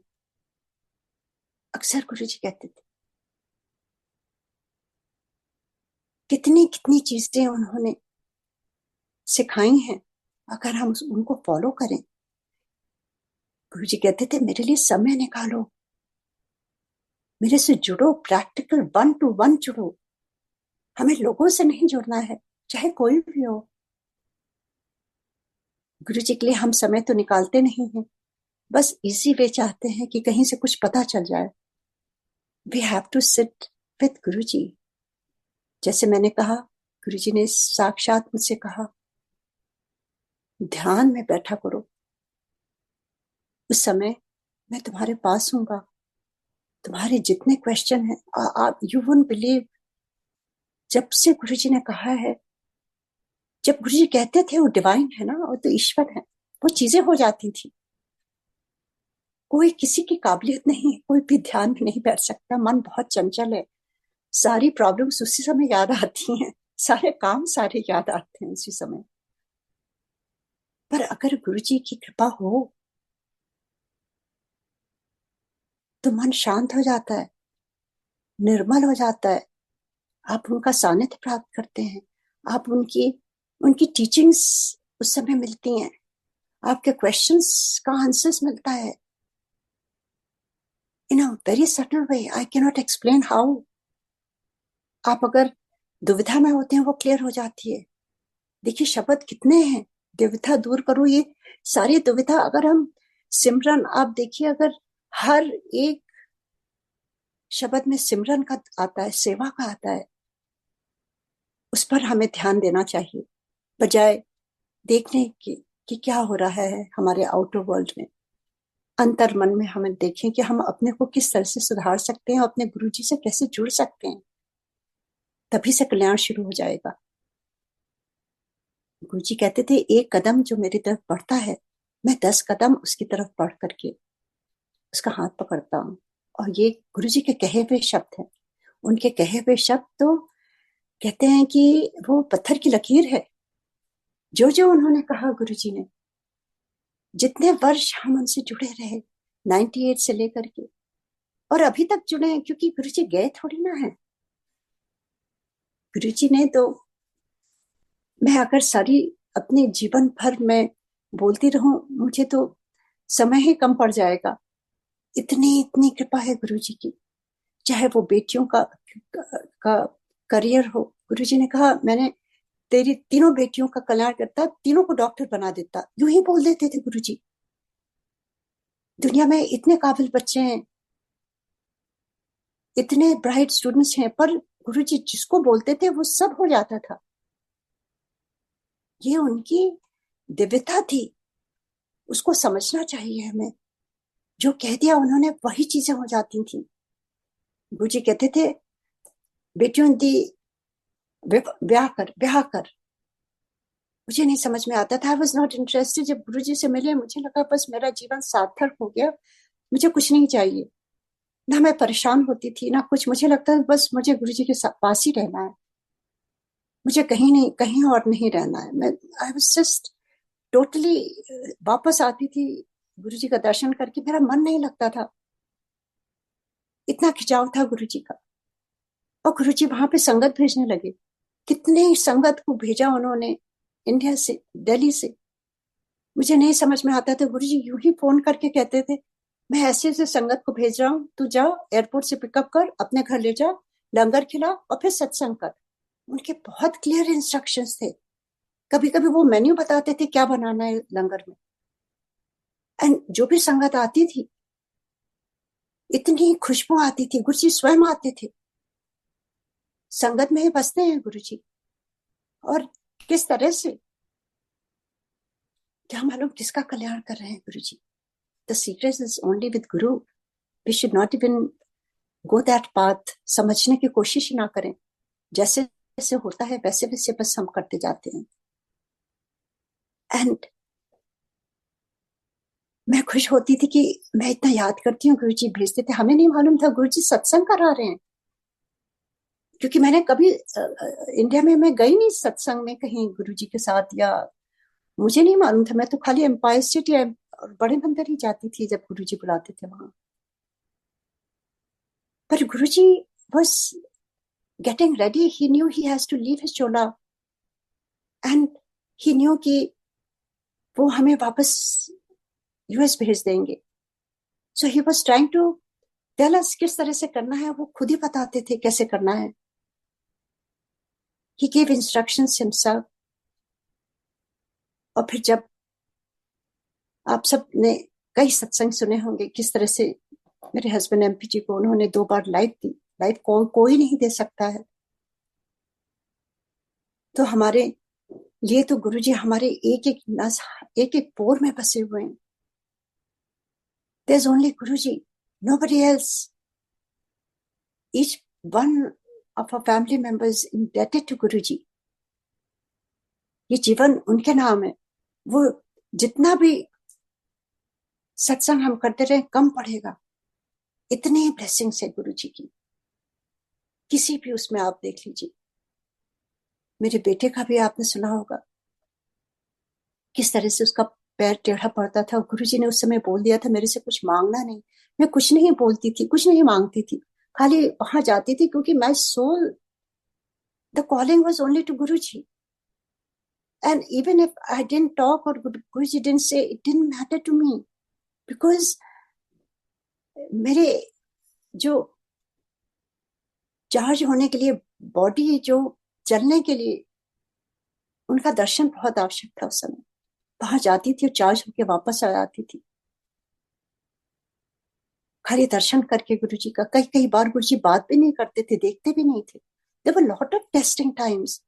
A: अक्सर गुरुजी कहते थे। कितनी कितनी चीजें उन्होंने सिखाई हैं, अगर हम उनको फॉलो करें। गुरुजी कहते थे मेरे लिए समय निकालो, मेरे से जुड़ो, प्रैक्टिकल 1-to-1 जुड़ो। हमें लोगों से नहीं जुड़ना है, चाहे कोई भी हो। गुरु जी के लिए हम समय तो निकालते नहीं हैं, बस इजी वे चाहते हैं कि कहीं से कुछ पता चल जाए. We have to sit with guru ji. जैसे मैंने कहा, गुरु जी ने साक्षात मुझसे कहा, ध्यान में बैठा करो, उस समय मैं तुम्हारे पास हूंगा. तुम्हारे जितने क्वेश्चन हैं, आप यू वोंट बिलीव, जब से गुरु जी ने कहा है, जब गुरु जी कहते थे वो डिवाइन है ना, वो तो ईश्वर है, वो चीजें हो जाती थी. कोई किसी की काबिलियत नहीं है, कोई भी ध्यान में नहीं बैठ सकता. मन बहुत चंचल है. सारी प्रॉब्लम्स उसी समय याद आती हैं, सारे काम सारे याद आते हैं उसी समय. पर अगर गुरु जी की कृपा हो तो मन शांत हो जाता है, निर्मल हो जाता है. आप उनका सानिध्य प्राप्त करते हैं. आप उनकी उनकी टीचिंग्स उस समय मिलती हैं. आपके क्वेश्चंस का आंसर्स मिलता है in a very subtle way. I can not explain how. आप अगर दुविधा में होते हैं वो क्लियर हो जाती है. देखिए शब्द कितने हैं, दुविधा दूर करो. ये सारी दुविधा अगर हम सिमरन, आप देखिए अगर हर एक शब्द में सिमरन का आता है, सेवा का आता है, उस पर हमें ध्यान देना चाहिए, बजाय देखने की कि क्या हो रहा है हमारे आउटर वर्ल्ड में. अंतर मन में हमें देखें कि हम अपने को किस तरह से सुधार सकते हैं, अपने गुरु जी से कैसे जुड़ सकते हैं. तभी से कल्याण शुरू हो जाएगा. गुरु जी कहते थे, एक कदम जो मेरी तरफ बढ़ता है, मैं 10 कदम उसकी तरफ बढ़ करके उसका हाथ पकड़ता हूँ. और ये गुरु जी के कहे हुए शब्द हैं. उनके कहे हुए शब्द तो कहते हैं कि वो पत्थर की लकीर है. जो जो उन्होंने कहा गुरु जी ने, जितने वर्ष हम उनसे जुड़े रहे, 98 से लेकर के, और अभी तक जुड़े हैं, क्योंकि गुरु जी गए थोड़ी ना है. गुरु जी ने तो, मैं अगर सारी अपने जीवन भर में बोलती रहूं, मुझे तो समय ही कम पड़ जाएगा. इतनी इतनी कृपा है गुरु जी की. चाहे वो बेटियों का करियर हो. गुरु जी ने कहा, मैंने तेरी तीनों बेटियों का कल्याण करता, तीनों को डॉक्टर बना देता. यूं ही बोल देते थे गुरु जी. दुनिया में इतने काबिल बच्चे हैं, इतने ब्राइट स्टूडेंट्स हैं, पर गुरु जी जिसको बोलते थे वो सब हो जाता था. ये उनकी दिव्यता थी. उसको समझना चाहिए हमें. जो कह दिया उन्होंने वही चीजें हो जाती थी. गुरु जी कहते थे, बेटियों दी ब्याह कर, ब्याह कर. मुझे नहीं समझ में आता था. I was not interested. जब गुरु जी से मिले, मुझे लगा बस मेरा जीवन सार्थक हो गया, मुझे कुछ नहीं चाहिए. ना मैं परेशान होती थी ना कुछ. मुझे लगता था बस मुझे गुरु जी के पास ही रहना है, मुझे कहीं नहीं, कहीं और नहीं रहना है. मैं आई वॉज जस्ट टोटली. वापस आती थी गुरु जी का दर्शन करके, मेरा मन नहीं लगता था. इतना खिंचाव था गुरु जी का. और गुरु जी वहां पे संगत भेजने लगे. कितने संगत को भेजा उन्होंने इंडिया से, दिल्ली से. मुझे नहीं समझ में आता था. गुरु जी यूं ही फोन करके कहते थे, मैं ऐसे ऐसे संगत को भेज रहा हूँ, तू जा एयरपोर्ट से पिकअप कर, अपने घर ले जा, लंगर खिला और फिर सत्संग कर. उनके बहुत क्लियर इंस्ट्रक्शंस थे. कभी कभी वो मेन्यू बताते थे क्या बनाना है लंगर में. एंड जो भी संगत आती थी, इतनी खुशबू आती थी. गुरु जी स्वयं आते थे. संगत में ही बसते हैं गुरु जी. और किस तरह से, क्या मालूम किसका कल्याण कर रहे हैं Guru ji. The secret is only with Guru. We should not even go that path. समझने की कोशिश ही ना करें. जैसे जैसे होता है वैसे वैसे बस हम करते जाते हैं. एंड मैं खुश होती थी कि मैं इतना याद करती हूँ. गुरु जी भेजते थे. हमें नहीं मालूम था गुरु जी सत्संग करा रहे हैं, क्योंकि मैंने कभी इंडिया में मैं गई नहीं सत्संग में कहीं गुरु जी के साथ, या मुझे नहीं मालूम था. मैं तो खाली एम्पायर स्टेट या बड़े मंदिर ही जाती थी जब गुरु जी बुलाते थे वहां. पर गुरु जी was getting ready. He knew he has to leave his chola, and he knew कि वो हमें वापस यूएस भेज देंगे. So he was trying to tell us किस तरह से करना है. वो खुद ही बताते थे कैसे करना है. He gave instructions himself. और फिर जब आप सब ने कई सत्संग सुने होंगे किस तरह से मेरे हस्बैंड एमपी जी को उन्होंने 2 बार लाइफ दी। लाइफ कोई नहीं दे सकता है। तो हमारे लिए तो गुरुजी हमारे एक एक नस, एक एक पोर में बसे हुए हैं। There's only Guruji, nobody else. Each one of our family members indebted to Guruji. ये जीवन उनके नाम है। वो जितना भी सत्संग हम करते रहे कम पड़ेगा। इतनी ब्लेसिंग्स है गुरुजी की, किसी भी उसमें आप देख लीजिए। मेरे बेटे का भी आपने सुना होगा किस तरह से उसका पैर टेढ़ा पड़ता था। गुरुजी ने उस समय बोल दिया था मेरे से कुछ मांगना नहीं। मैं कुछ नहीं बोलती थी, कुछ नहीं मांगती थी, खाली वहां जाती थी क्योंकि my soul, the calling was only to Guruji. And even if I didn't talk or Guruji didn't say, it didn't matter to me because मेरे जो चार्ज होने के लिए, बॉडी जो चलने के लिए, उनका दर्शन बहुत आवश्यक था उस समय। वहां जाती थी और चार्ज होके वापस आ जाती थी, खाली दर्शन करके गुरुजी का। कई कई बार गुरुजी बात भी नहीं करते थे, देखते भी नहीं थे। There were lot of testing times.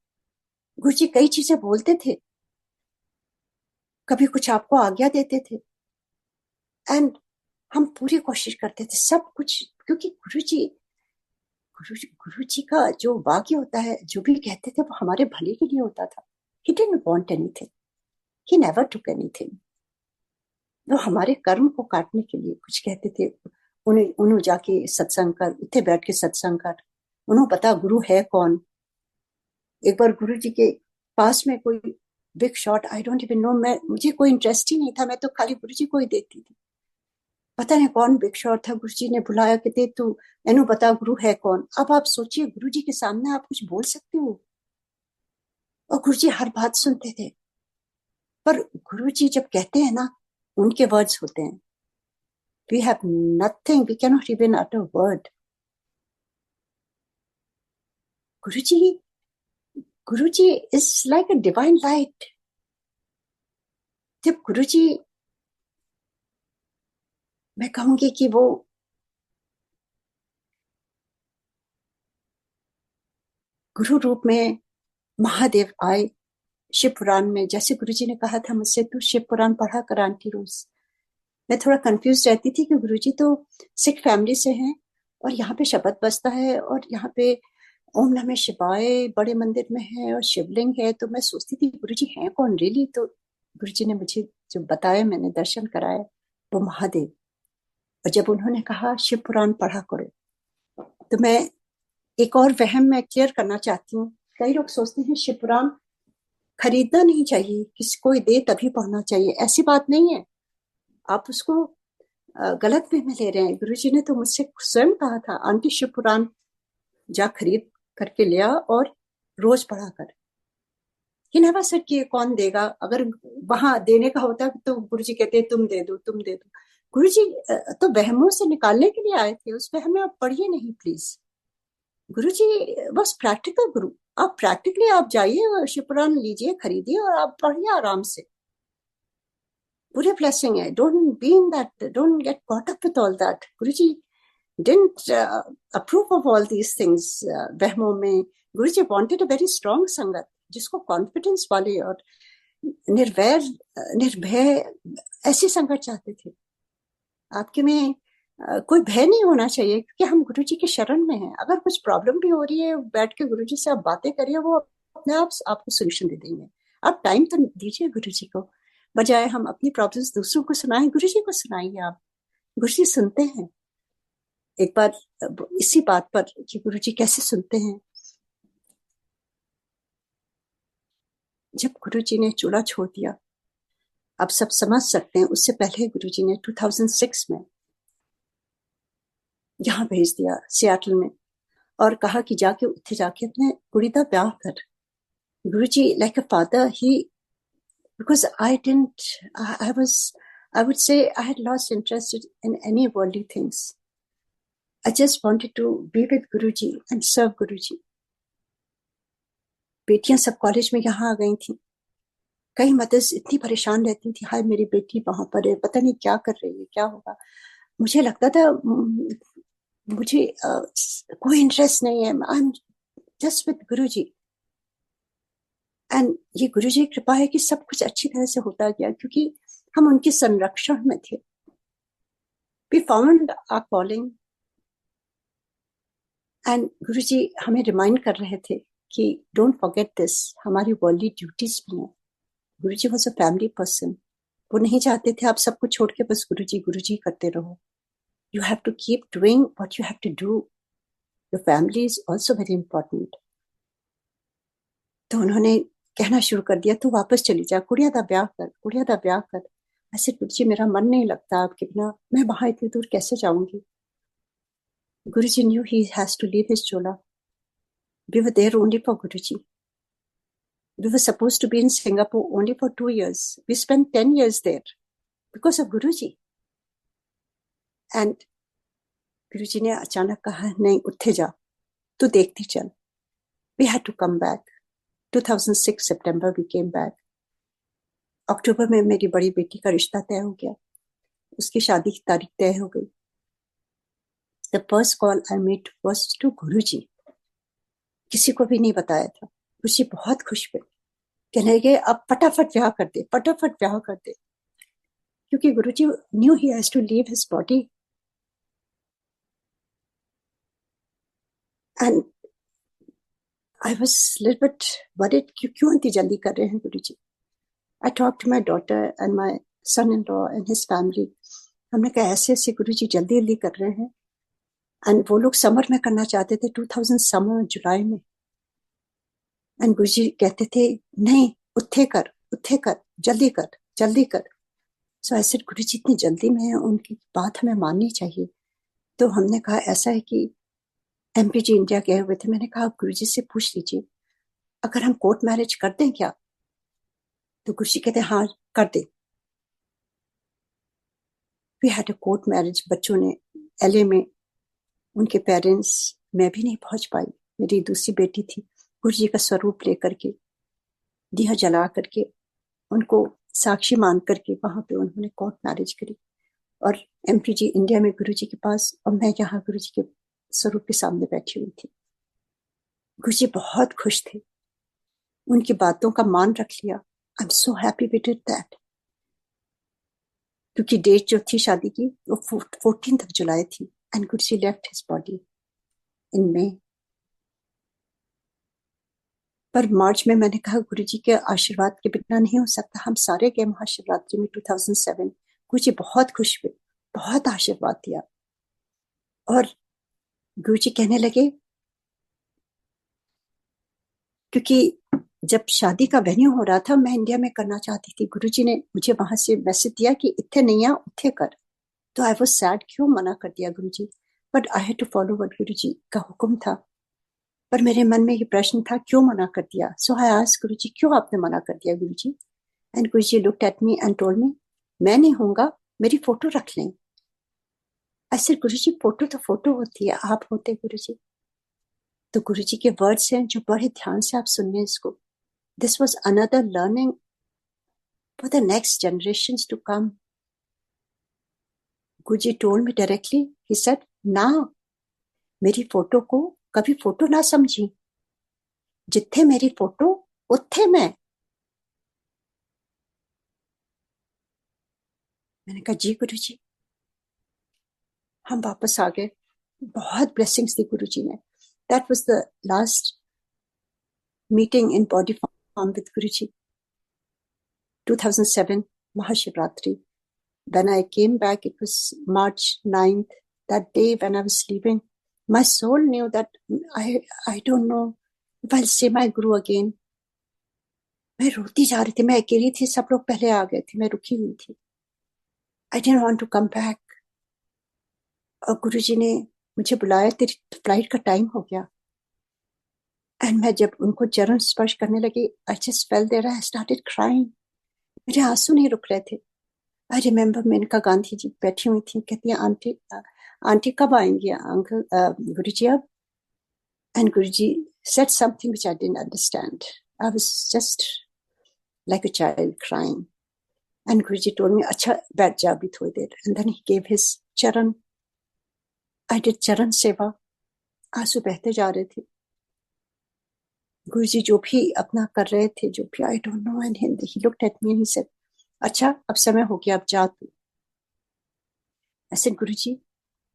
A: Guruji कई चीजें बोलते थे, कभी कुछ आपको आज्ञा देते थे, एंड हम पूरी कोशिश करते थे सब कुछ, क्योंकि गुरुजी का जो वाक्य होता है, जो भी कहते थे वो हमारे भले के लिए होता था। He didn't want anything. He never took anything. वो हमारे कर्म को काटने के लिए कुछ कहते थे। उन्हें जाके सत्संग कर, इतने बैठ के सत्संग कर, उन्हें पता गुरु है कौन। एक बार गुरु जी के पास में कोई big shot, I don't even know, मुझे कोई इंटरेस्ट ही नहीं था, मैं तो खाली गुरु जी को ही देखती थी। पता नहीं कौन बिग शॉट था, गुरु जी ने बुलाया कि दे तू एनु बता गुरु है कौन। अब आप सोचिए गुरु जी के सामने आप कुछ बोल सकते हो, और गुरु जी हर बात सुनते थे। पर गुरु जी जब कहते हैं ना, उनके वर्ड्स होते हैं। We have nothing, we cannot even utter a word. Guruji is like a divine light. जब गुरुजी, मैं कहूंगी कि वो गुरु रूप में महादेव आए शिव पुराण में। जैसे गुरुजी ने कहा था मुझसे, तू शिव पुराण पढ़ा कर आंटी रोज। मैं थोड़ा कंफ्यूज रहती थी कि गुरुजी तो सिख फैमिली से हैं और यहाँ पे शब्द बजता है और यहाँ पे ओम नमः शिवाय बड़े मंदिर में है और शिवलिंग है, तो मैं सोचती थी गुरुजी हैं कौन रियली। तो गुरुजी ने मुझे जो बताया, मैंने दर्शन कराया, वो महादेव। और जब उन्होंने कहा शिव पुराण पढ़ा करो, तो मैं एक और वहम मैं क्लियर करना चाहती हूँ। कई लोग सोचते हैं शिव पुराण खरीदना नहीं चाहिए, किसी कोई दे तभी पढ़ना चाहिए। ऐसी बात नहीं है, आप उसको गलत वे में ले रहे हैं। गुरुजी ने तो मुझसे स्वयं कहा था, आंटी शिव पुराण जा खरीद करके लिया और रोज पढ़ा कर। ही नेवर सेड कि कौन देगा। अगर वहां देने का होता तो गुरुजी कहते तुम दे दो, तुम दे दो। गुरुजी तो वहमों से निकालने के लिए आए थे, उस वहम में आप पढ़िए नहीं प्लीज। गुरुजी बस प्रैक्टिकल गुरु। आप प्रैक्टिकली आप जाइए, शिव पुराण लीजिए, खरीदिए और आप पढ़िए आराम से। पूरे ब्लेसिंग है। Don't be in that, don't get caught up with all that. Guruji didn't approve of all these things वहमों में। गुरुजी wanted a very strong संगत, जिसको कॉन्फिडेंस वाले और निर्वैर निर्भय ऐसी संगत चाहते थे। आपके में कोई भय नहीं होना चाहिए, क्योंकि हम गुरुजी के शरण में हैं। अगर कुछ प्रॉब्लम भी हो रही है, बैठ के गुरुजी से आप बातें करिए, वो अपने आप आपको सोल्यूशन दे देंगे। आप टाइम तो दीजिए गुरुजी को, बजाय हम अपनी प्रॉब्लम्स दूसरों को सुनाएं, गुरुजी को सुनाइए आप। गुरुजी सुनते हैं। एक बार इसी बात पर कि गुरुजी कैसे सुनते हैं, जब गुरुजी ने चूल्हा छोड़ दिया, आप सब समझ सकते हैं। उससे पहले गुरुजी ने 2006 में यहाँ भेज दिया सियाटल में, और कहा कि जाके उत्थे जाके अपने कुड़ी दा ब्याह कर। Guruji like a father, he because I would say I had lost interest in any worldly things. I just wanted to be with Guruji and serve Guruji. बेटियां सब कॉलेज में यहाँ आ गई थी, कई मदर्स इतनी परेशान रहती थी, हाय मेरी बेटी वहां पर है, पता नहीं क्या कर रही है, क्या होगा। मुझे लगता था मुझे कोई इंटरेस्ट नहीं है, I am just with Guruji. And ये गुरुजी की कृपा है कि सब कुछ अच्छी तरह से होता गया, क्योंकि हम उनके संरक्षण में थे। We found our calling, and Guruji हमें रिमाइंड कर रहे थे कि डोंट फॉरगेट दिस, हमारी वर्ल्डली ड्यूटीज भी हैं। Guruji was a family person. वो नहीं चाहते थे आप सब कुछ छोड़ के बस गुरुजी गुरुजी करते रहो। You have to keep doing what you have to do, your family is also very important. तो उन्होंने कहना शुरू कर दिया, तू वापस चली जा, कुड़िया दा ब्याह कर, कुड़िया दा ब्याह कर। ऐसे गुरुजी मेरा मन नहीं लगता आपके बिना, मैं वहां इतनी दूर कैसे जाऊंगी। गुरुजी knew he has to leave his chola. We were there only for Guruji. We were supposed to be in Singapore only for 2 years. We spent 10 years there because of Guruji. And Guruji ने अचानक कहा, नहीं उठे जा, तू देखती चल। We had to come back. 2006 September we came back. अक्टूबर में मेरी बड़ी बेटी का रिश्ता तय हो गया, उसकी शादी की तारीख तय हो गई। The first call I made was to Guruji. किसी को भी नहीं बताया था। गुरुजी बहुत खुश हुए, कहने लगे अब फटाफट ब्याह कर दे, फटाफट ब्याह कर दे, क्योंकि गुरुजी knew he has to leave his body. And I was a little bit worried, क्यों इतनी जल्दी कर रहे हैं गुरुजी। I talked to my daughter and my son-in-law and his family. हमने कहा ऐसे ऐसे गुरुजी जल्दी जल्दी कर रहे हैं। एंड वो लोग समर में करना चाहते थे, 2000 समर जुलाई में। एंड गुरुजी कहते थे नहीं उठे कर, उठे कर, जल्दी कर, जल्दी कर। सो ऐसे गुरुजी इतनी जल्दी में है, उनकी बात हमें माननी चाहिए। तो हमने कहा ऐसा है कि एमपी जी इंडिया गए हुए थे, मैंने कहा गुरुजी से पूछ लीजिए अगर हम कोर्ट मैरिज कर दें क्या। तो गुरुजी कहते हाँ कर दे। We had a court marriage. बच्चों ने एलए में, उनके पेरेंट्स, मैं भी नहीं पहुंच पाई, मेरी दूसरी बेटी थी। गुरुजी का स्वरूप लेकर के, दिया जला करके, उनको साक्षी मान करके वहां पे उन्होंने कोर्ट मैरिज करी। और एमपी जी इंडिया में गुरुजी के पास, और मैं यहाँ गुरुजी के स्वरूप के सामने बैठी हुई थी। गुरुजी बहुत खुश थे, उनकी बातों का मान रख लिया। I am so happy we did that. क्योंकि डेट जो थी शादी की वो 14th of July थी, and Guruji left his body in May. पर मार्च में मैंने कहा गुरुजी के आशीर्वाद के बिना नहीं हो सकता। हम सारे गए महाशिवरात्रि में 2007। गुरुजी बहुत खुश हुए, बहुत आशीर्वाद दिया। और गुरुजी कहने लगे, क्योंकि जब शादी का वेन्यू हो रहा था मैं इंडिया में करना चाहती थी, गुरुजी ने मुझे वहां से मैसेज दिया कि इत्थे नहीं आ उठे कर। तो आई वाज सैड, क्यों मना कर दिया Guruji, but I had to follow what Guruji का हुक्म था। पर मेरे मन में ये प्रश्न था क्यों मना कर दिया। सो आई आस्क्ड गुरुजी क्यों आपने मना कर दिया Guruji. And Guruji looked at me and told me, मैं नहीं होऊंगा, मेरी फोटो रख लें। ऐसे गुरुजी फोटो तो फोटो होती है, आप होते गुरुजी। तो गुरुजी के वर्ड्स हैं जो बड़े ध्यान से आप सुनिए इसको। This was another learning for the next generations to come. Guruji told me directly, he said ना, मेरी फोटो को कभी फोटो ना समझी, जिथे मेरी फोटो उत्थे मैं। मैंने कहा जी गुरुजी। हम वापस आ गए, बहुत ब्लेसिंग्स दी गुरुजी ने। That was the last meeting in body form with Guruji, 2007 Mahashivratri. When I came back, it was March 9th. That day when I was leaving, my soul knew that I don't know if I'll see my Guru again. मैं रोती जा रही थी, मैं अकेली थी, सब लोग पहले आ गए थे, मैं रुकी हुई थी। I didn't want to come back. और गुरुजी ने मुझे बुलाया, तेरी फ्लाइट का टाइम हो गया। एंड मैं जब उनको चरण स्पर्श करने लगी, I just felt there, I started crying. मेरे आंसू नहीं रुक रहे थे। आई रिमेम्बर मेनका गांधी जी बैठी हुई थी, कहती है आंटी आंटी कब आएंगे अंकल गुरुजी अब। And Guruji said something which I didn't understand. I was just like a child crying. And Guruji told me, अच्छा बैठ जा अभी थोड़ी देर. And then he gave his charan. I did charan seva. आंसू बहते जा रहे थे. गुरुजी जो भी अपना कर रहे थे, जो भी, I don't know in Hindi. He looked at me and he said, अच्छा अब समय हो गया, अब जा तू. I said, गुरुजी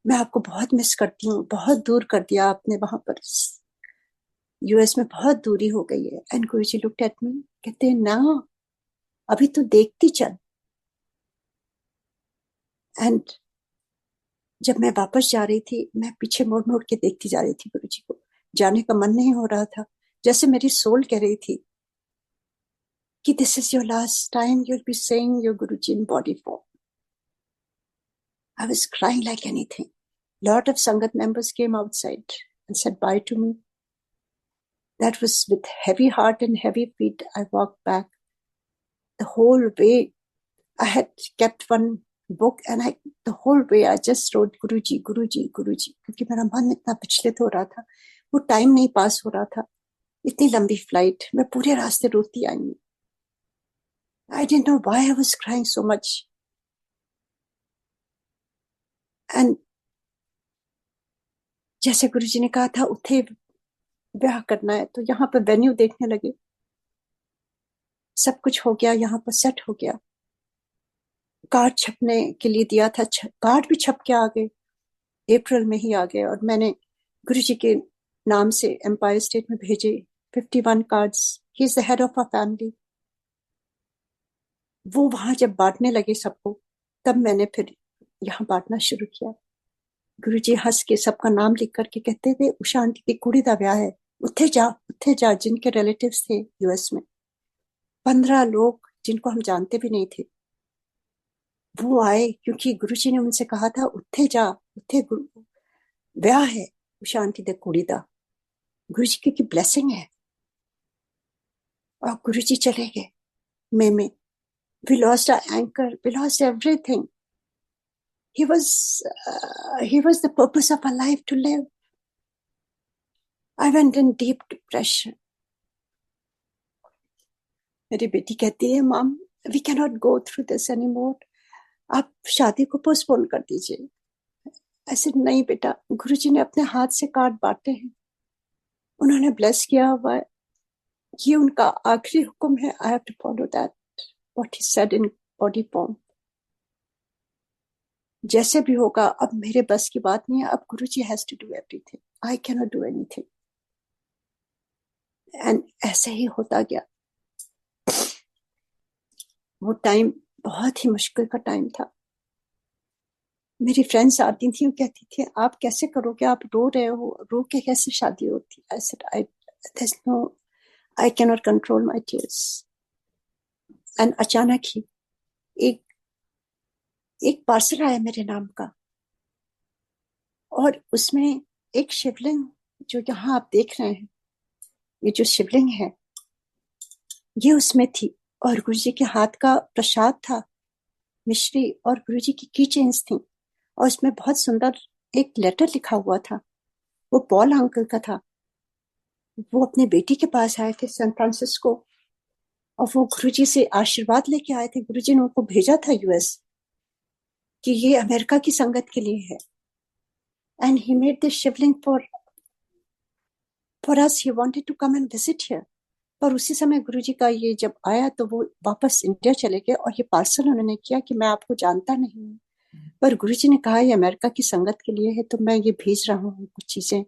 A: मैं आपको बहुत मिस करती हूँ, बहुत दूर कर दिया आपने वहां पर, यूएस में बहुत दूरी हो गई है. एंड गुरुजी लुक्ड एट मी, कहते हैं ना अभी तो देखती चल. एंड जब मैं वापस जा रही थी, मैं पीछे मोड़ मोड़ के देखती जा रही थी गुरुजी को. जाने का मन नहीं हो रहा था, जैसे मेरी सोल कह रही थी कि this is your last time, you will be saying your Guruji in body form. I was crying like anything. Lot of Sangat members came outside and said bye to me. That was with heavy heart and heavy feet. I walked back. The whole way, I had kept one book and the whole way I just wrote Guruji, Guruji, Guruji. क्योंकि मेरा मन इतना विचलित हो रहा था, वो टाइम नहीं पास हो रहा था. इतनी लंबी फ्लाइट, मैं पूरे रास्ते रोती आई हूँ. I didn't know why I was crying so much. And जैसे गुरुजी ने कहा था उठे ब्याह करना है, तो यहाँ पर वेन्यू देखने लगे. सब कुछ हो गया, यहाँ पर सेट हो गया. कार्ड छपने के लिए दिया था, कार्ड भी छप के आ गए, अप्रैल में ही आ गए. और मैंने गुरुजी के नाम से एम्पायर स्टेट में भेजे 51 cards. He is the head of our family. वो वहां जब बांटने लगे सबको, तब मैंने फिर यहाँ बांटना शुरू किया. गुरुजी हंस के सबका नाम लिख करके कहते थे, उषा आंटी की कुड़ी दा ब्याह है, उत्थे जा. जिनके रिलेटिव्स थे यूएस में, 15 लोग जिनको हम जानते भी नहीं थे, वो आए क्योंकि गुरुजी ने उनसे कहा था उत्थे जा, उत्थे ब्याह है उषा आंटी दी कुड़ी दा. गुरुजी की ब्लेसिंग है. और गुरुजी चले गए मई में. We lost our anchor, we lost everything. He was the purpose of our life to live. I went in deep depression. मेरी बेटी कहती है, mom we cannot go through this anymore. आप शादी को पोस्टपोन कर दीजिए. ऐसे नहीं बेटा, गुरुजी ने अपने हाथ से कार्ड बांटे हैं, उन्होंने ब्लेस किया हुआ है, ये उनका आखिरी हुक्म है. I have to follow that, what he said in body form. जैसे भी होगा, अब मेरे बस की बात नहीं है. अब Guruji has to do everything, I can not do anything. And ऐसे ही होता गया. वो टाइम बहुत ही मुश्किल का टाइम था. मेरी फ्रेंड्स आती थी, वो कहती थी आप कैसे करोगे, आप रो रहे हो, रो के कैसे शादी होती. I said there's no, I cannot control my tears. And अचानक ही एक पार्सल आया मेरे नाम का, और उसमें एक शिवलिंग, जो यहाँ आप देख रहे हैं, ये जो शिवलिंग है, ये उसमें थी. और गुरुजी के हाथ का प्रसाद था, मिश्री, और गुरुजी की की चेन्स थी. और उसमें बहुत सुंदर एक लेटर लिखा हुआ था. वो पॉल अंकल का था. वो अपने बेटी के पास आए थे सैन फ्रांसिस्को, और वो गुरुजी से आशीर्वाद लेके आए थे. गुरुजी ने उनको भेजा था यूएस कि ये अमेरिका की संगत के लिए है. And he made this Shivling for us. He wanted to come and visit here. पर उसी समय गुरुजी का ये जब आया, तो वो वापस इंडिया चले गए. और ये पार्सल उन्होंने किया कि मैं आपको जानता नहीं हूँ, पर गुरुजी ने कहा ये अमेरिका की संगत के लिए है, तो मैं ये भेज रहा हूँ कुछ चीजें.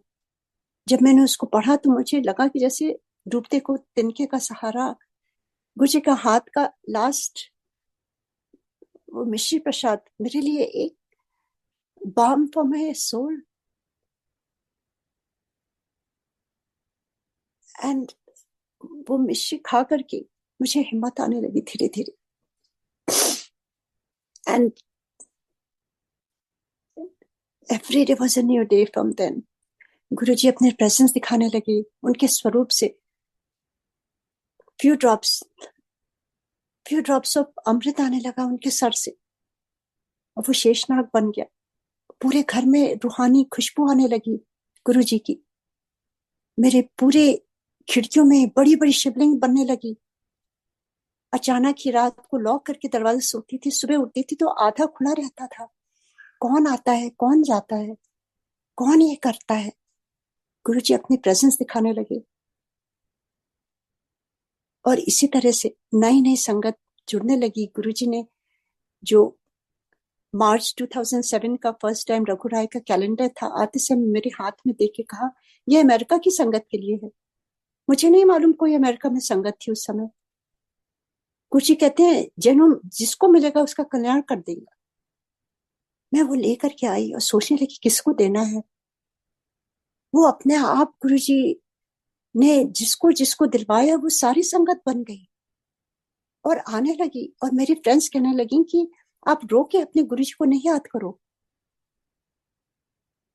A: जब मैंने उसको पढ़ा, तो मुझे लगा कि जैसे डूबते को तिनके का सहारा. गुरुजी का हाथ का लास्ट वो मिश्री प्रसाद मेरे लिए एक balm for my soul. And वो मिश्री खा करके मुझे हिम्मत आने लगी धीरे धीरे. And every day was a new day from then. Guruji अपने प्रेजेंस दिखाने लगे, उनके स्वरूप से फ्यू ड्रॉप्स ऑफ अमृत आने लगा उनके सर से, और वो शेषनाग बन गया. पूरे घर में रूहानी खुशबू आने लगी गुरुजी की. मेरे पूरे खिड़कियों में बड़ी बड़ी शिवलिंग बनने लगी. अचानक ही रात को लॉक करके दरवाजा सोती थी, सुबह उठती थी तो आधा खुला रहता था। कौन आता है, कौन जाता है, कौन ये करता है। गुरुजी अपनी प्रेजेंस दिखाने लगे और इसी तरह से नई नई संगत जुड़ने लगी। गुरुजी ने जो मार्च 2007 का फर्स्ट टाइम रघु राय का कैलेंडर था, आते समय मेरे हाथ में देख के कहा, यह अमेरिका की संगत के लिए है। मुझे नहीं मालूम कोई अमेरिका में संगत थी उस समय। गुरुजी कहते हैं, जन्म जिसको मिलेगा उसका कल्याण कर देगा। मैं वो लेकर के आई और सोचने लगी किसको देना है। वो अपने आप गुरुजी ने जिसको जिसको दिलवाया वो सारी संगत बन गई और आने लगी। और मेरी फ्रेंड्स कहने लगी कि आप रो के अपने गुरुजी को नहीं याद करो।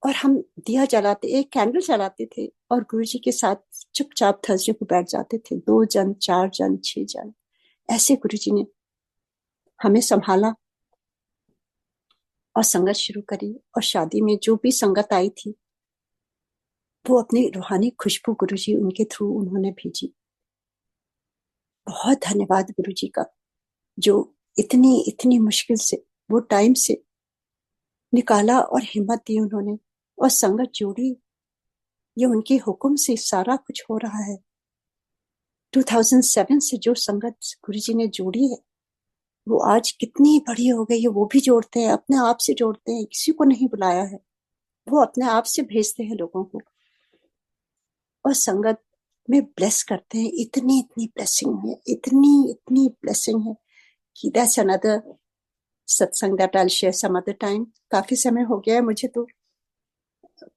A: और हम दिया जलाते, एक कैंडल जलाते थे और गुरुजी के साथ चुपचाप थर्सडे को बैठ जाते थे। 2 जन, 4 जन, 6 जन, ऐसे गुरुजी ने हमें संभाला और संगत शुरू करी। और शादी में जो भी संगत आई थी वो अपनी रूहानी खुशबू गुरुजी उनके थ्रू उन्होंने भेजी। बहुत धन्यवाद गुरुजी का, जो इतनी इतनी मुश्किल से वो टाइम से निकाला और हिम्मत दी उन्होंने और संगत जोड़ी। ये उनके हुक्म से सारा कुछ हो रहा है। 2007 से जो संगत गुरुजी ने जोड़ी है वो आज कितनी बड़ी हो गई है। वो भी जोड़ते हैं, अपने आप से जोड़ते हैं, किसी को नहीं बुलाया है, वो अपने आप से भेजते हैं लोगों को और संगत में ब्लेस करते हैं। इतनी इतनी ब्लेसिंग है, इतनी इतनी ब्लेसिंग है कि that's another satsang that I will share some other time. काफी समय हो गया है, मुझे तो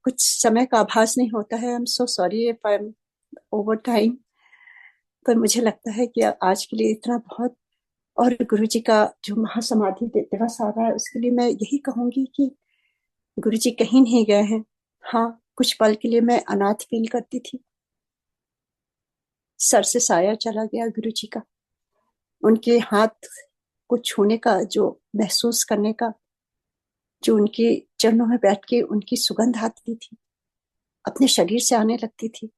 A: कुछ समय का आभास नहीं होता है। आई am so sorry if I am over time, पर मुझे लगता है कि आज के लिए इतना बहुत। और गुरुजी का जो महासमाधि दिवस आ रहा है उसके लिए मैं यही कहूंगी कि गुरुजी कहीं नहीं गए हैं। हाँ, कुछ पल के लिए मैं अनाथ फील करती थी, सर से साया चला गया गुरुजी का। उनके हाथ को छूने का, जो महसूस करने का, जो उनके चरणों में बैठ के उनकी सुगंध आती थी, अपने शरीर से आने लगती थी,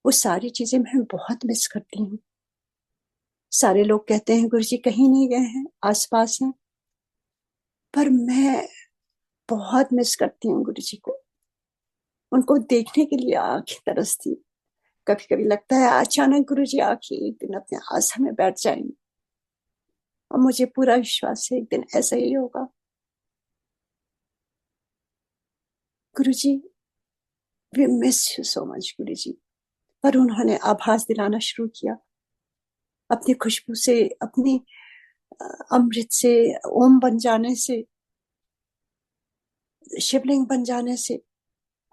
A: वो सारी चीजें मैं बहुत मिस करती हूँ। सारे लोग कहते हैं गुरुजी कहीं नहीं गए हैं, आसपास हैं, पर मैं बहुत मिस करती हूँ गुरुजी को। उनको देखने के लिए आंखें तरसती। कभी कभी लगता है अचानक गुरुजी आके एक दिन अपने आसन में बैठ जाएंगे और मुझे पूरा विश्वास है एक दिन ऐसा ही होगा। Guruji, we miss you so much Guruji. पर उन्होंने आभास दिलाना शुरू किया अपनी खुशबू से, अपनी अमृत से, ओम बन जाने से, शिवलिंग बन जाने से।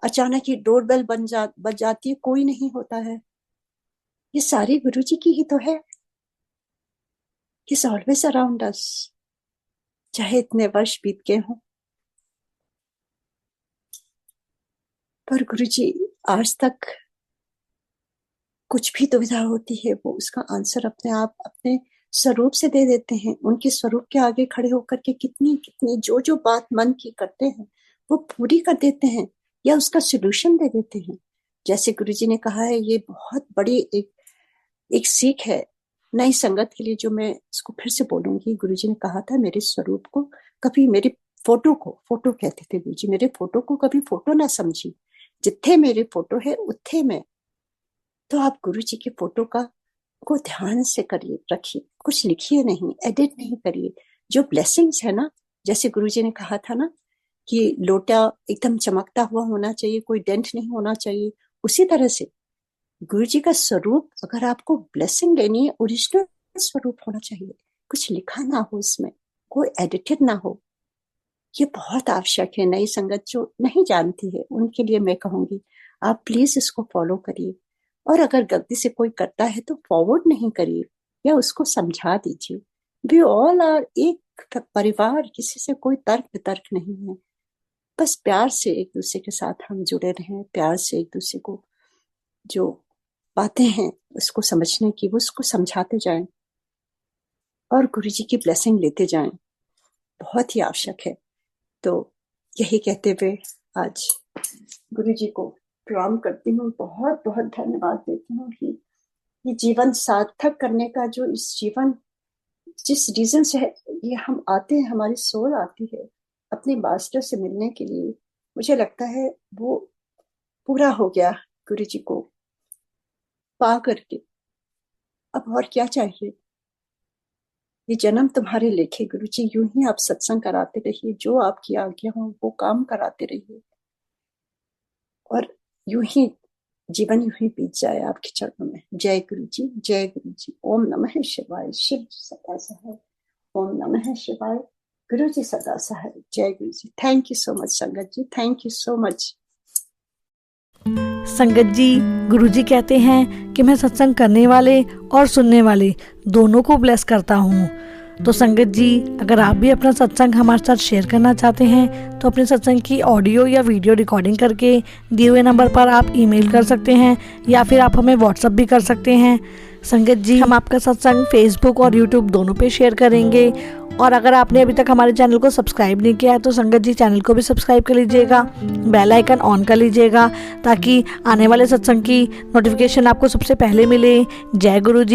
A: अचानक ही डोरबेल बन जाती है, कोई नहीं होता है। ये सारी गुरुजी की ही तो है। He's always around us, चाहे इतने वर्ष बीत गए हों। पर गुरुजी आज तक कुछ भी दुविधा होती है वो उसका आंसर अपने आप अपने स्वरूप से दे देते हैं। उनके स्वरूप के आगे खड़े होकर के कितनी कितनी जो जो बात मन की करते हैं वो पूरी कर देते हैं या उसका सोल्यूशन दे देते हैं। जैसे गुरुजी ने कहा है, ये बहुत बड़ी एक सीख है नई संगत के लिए, जो मैं इसको फिर से बोलूंगी। गुरुजी ने कहा था, मेरे स्वरूप को कभी, मेरी फोटो कहते थे गुरुजी, मेरे फोटो को कभी फोटो ना समझी, जिथे मेरे फोटो है उथे मैं। तो आप गुरुजी के फोटो का को ध्यान से करिए, रखिए, कुछ लिखिए नहीं, एडिट नहीं करिए। जो ब्लेसिंग्स है ना, जैसे गुरुजी ने कहा था ना कि लोटा एकदम चमकता हुआ होना चाहिए, कोई डेंट नहीं होना चाहिए, उसी तरह से गुरुजी का स्वरूप, अगर आपको ब्लेसिंग लेनी है, ओरिजिनल स्वरूप होना चाहिए, कुछ लिखा ना हो उसमें, कोई एडिटेड ना हो। ये बहुत आवश्यक है। नई संगत जो नहीं जानती है उनके लिए मैं कहूंगी, आप प्लीज इसको फॉलो करिए। और अगर गलती से कोई करता है तो फॉरवर्ड नहीं करिए या उसको समझा दीजिए। वी ऑल आर एक परिवार, किसी से कोई तर्क वितर्क नहीं है। बस प्यार से एक दूसरे के साथ हम जुड़े रहें, प्यार से एक दूसरे को जो बातें हैं उसको समझने की, वो उसको समझाते जाएं और गुरुजी की ब्लेसिंग लेते जाएं, बहुत ही आवश्यक है। तो यही कहते हुए आज गुरुजी को प्रणाम करती हूँ, बहुत बहुत धन्यवाद देती हूँ कि ये जीवन सार्थक करने का जो इस जीवन जिस रीजन से है, ये हम आते हैं, हमारी सोल आती है अपने मास्टर से मिलने के लिए, मुझे लगता है वो पूरा हो गया गुरु जी को पा करके। अब और क्या चाहिए? ये जन्म तुम्हारे लेखे गुरु जी, यूं ही आप सत्संग कराते रहिए, जो आपकी आज्ञा हो वो काम कराते रहिए, और यूं ही जीवन यूं ही बीत जाए आपके चरणों में। जय गुरु जी, जय गुरु जी। ओम नमः शिवाय। शिव जी सदा सहाय। ओम नमः शिवाय। गुरु जी सदा सहाय। जय गुरु जी। थैंक यू सो मच संगत जी, थैंक यू सो मच।
B: संगत जी, गुरुजी कहते हैं कि मैं सत्संग करने वाले और सुनने वाले दोनों को ब्लेस करता हूँ। तो संगत जी, अगर आप भी अपना सत्संग हमारे साथ शेयर करना चाहते हैं तो अपने सत्संग की ऑडियो या वीडियो रिकॉर्डिंग करके दिए हुए नंबर पर आप ईमेल कर सकते हैं या फिर आप हमें व्हाट्सएप भी कर सकते हैं। संगत जी, हम आपका सत्संग फेसबुक और यूट्यूब दोनों पे शेयर करेंगे। और अगर आपने अभी तक हमारे चैनल को सब्सक्राइब नहीं किया है तो संगत जी चैनल को भी सब्सक्राइब कर लीजिएगा, बेल आइकन ऑन कर लीजिएगा ताकि आने वाले सत्संग की नोटिफिकेशन आपको सबसे पहले मिले। जय गुरु जी।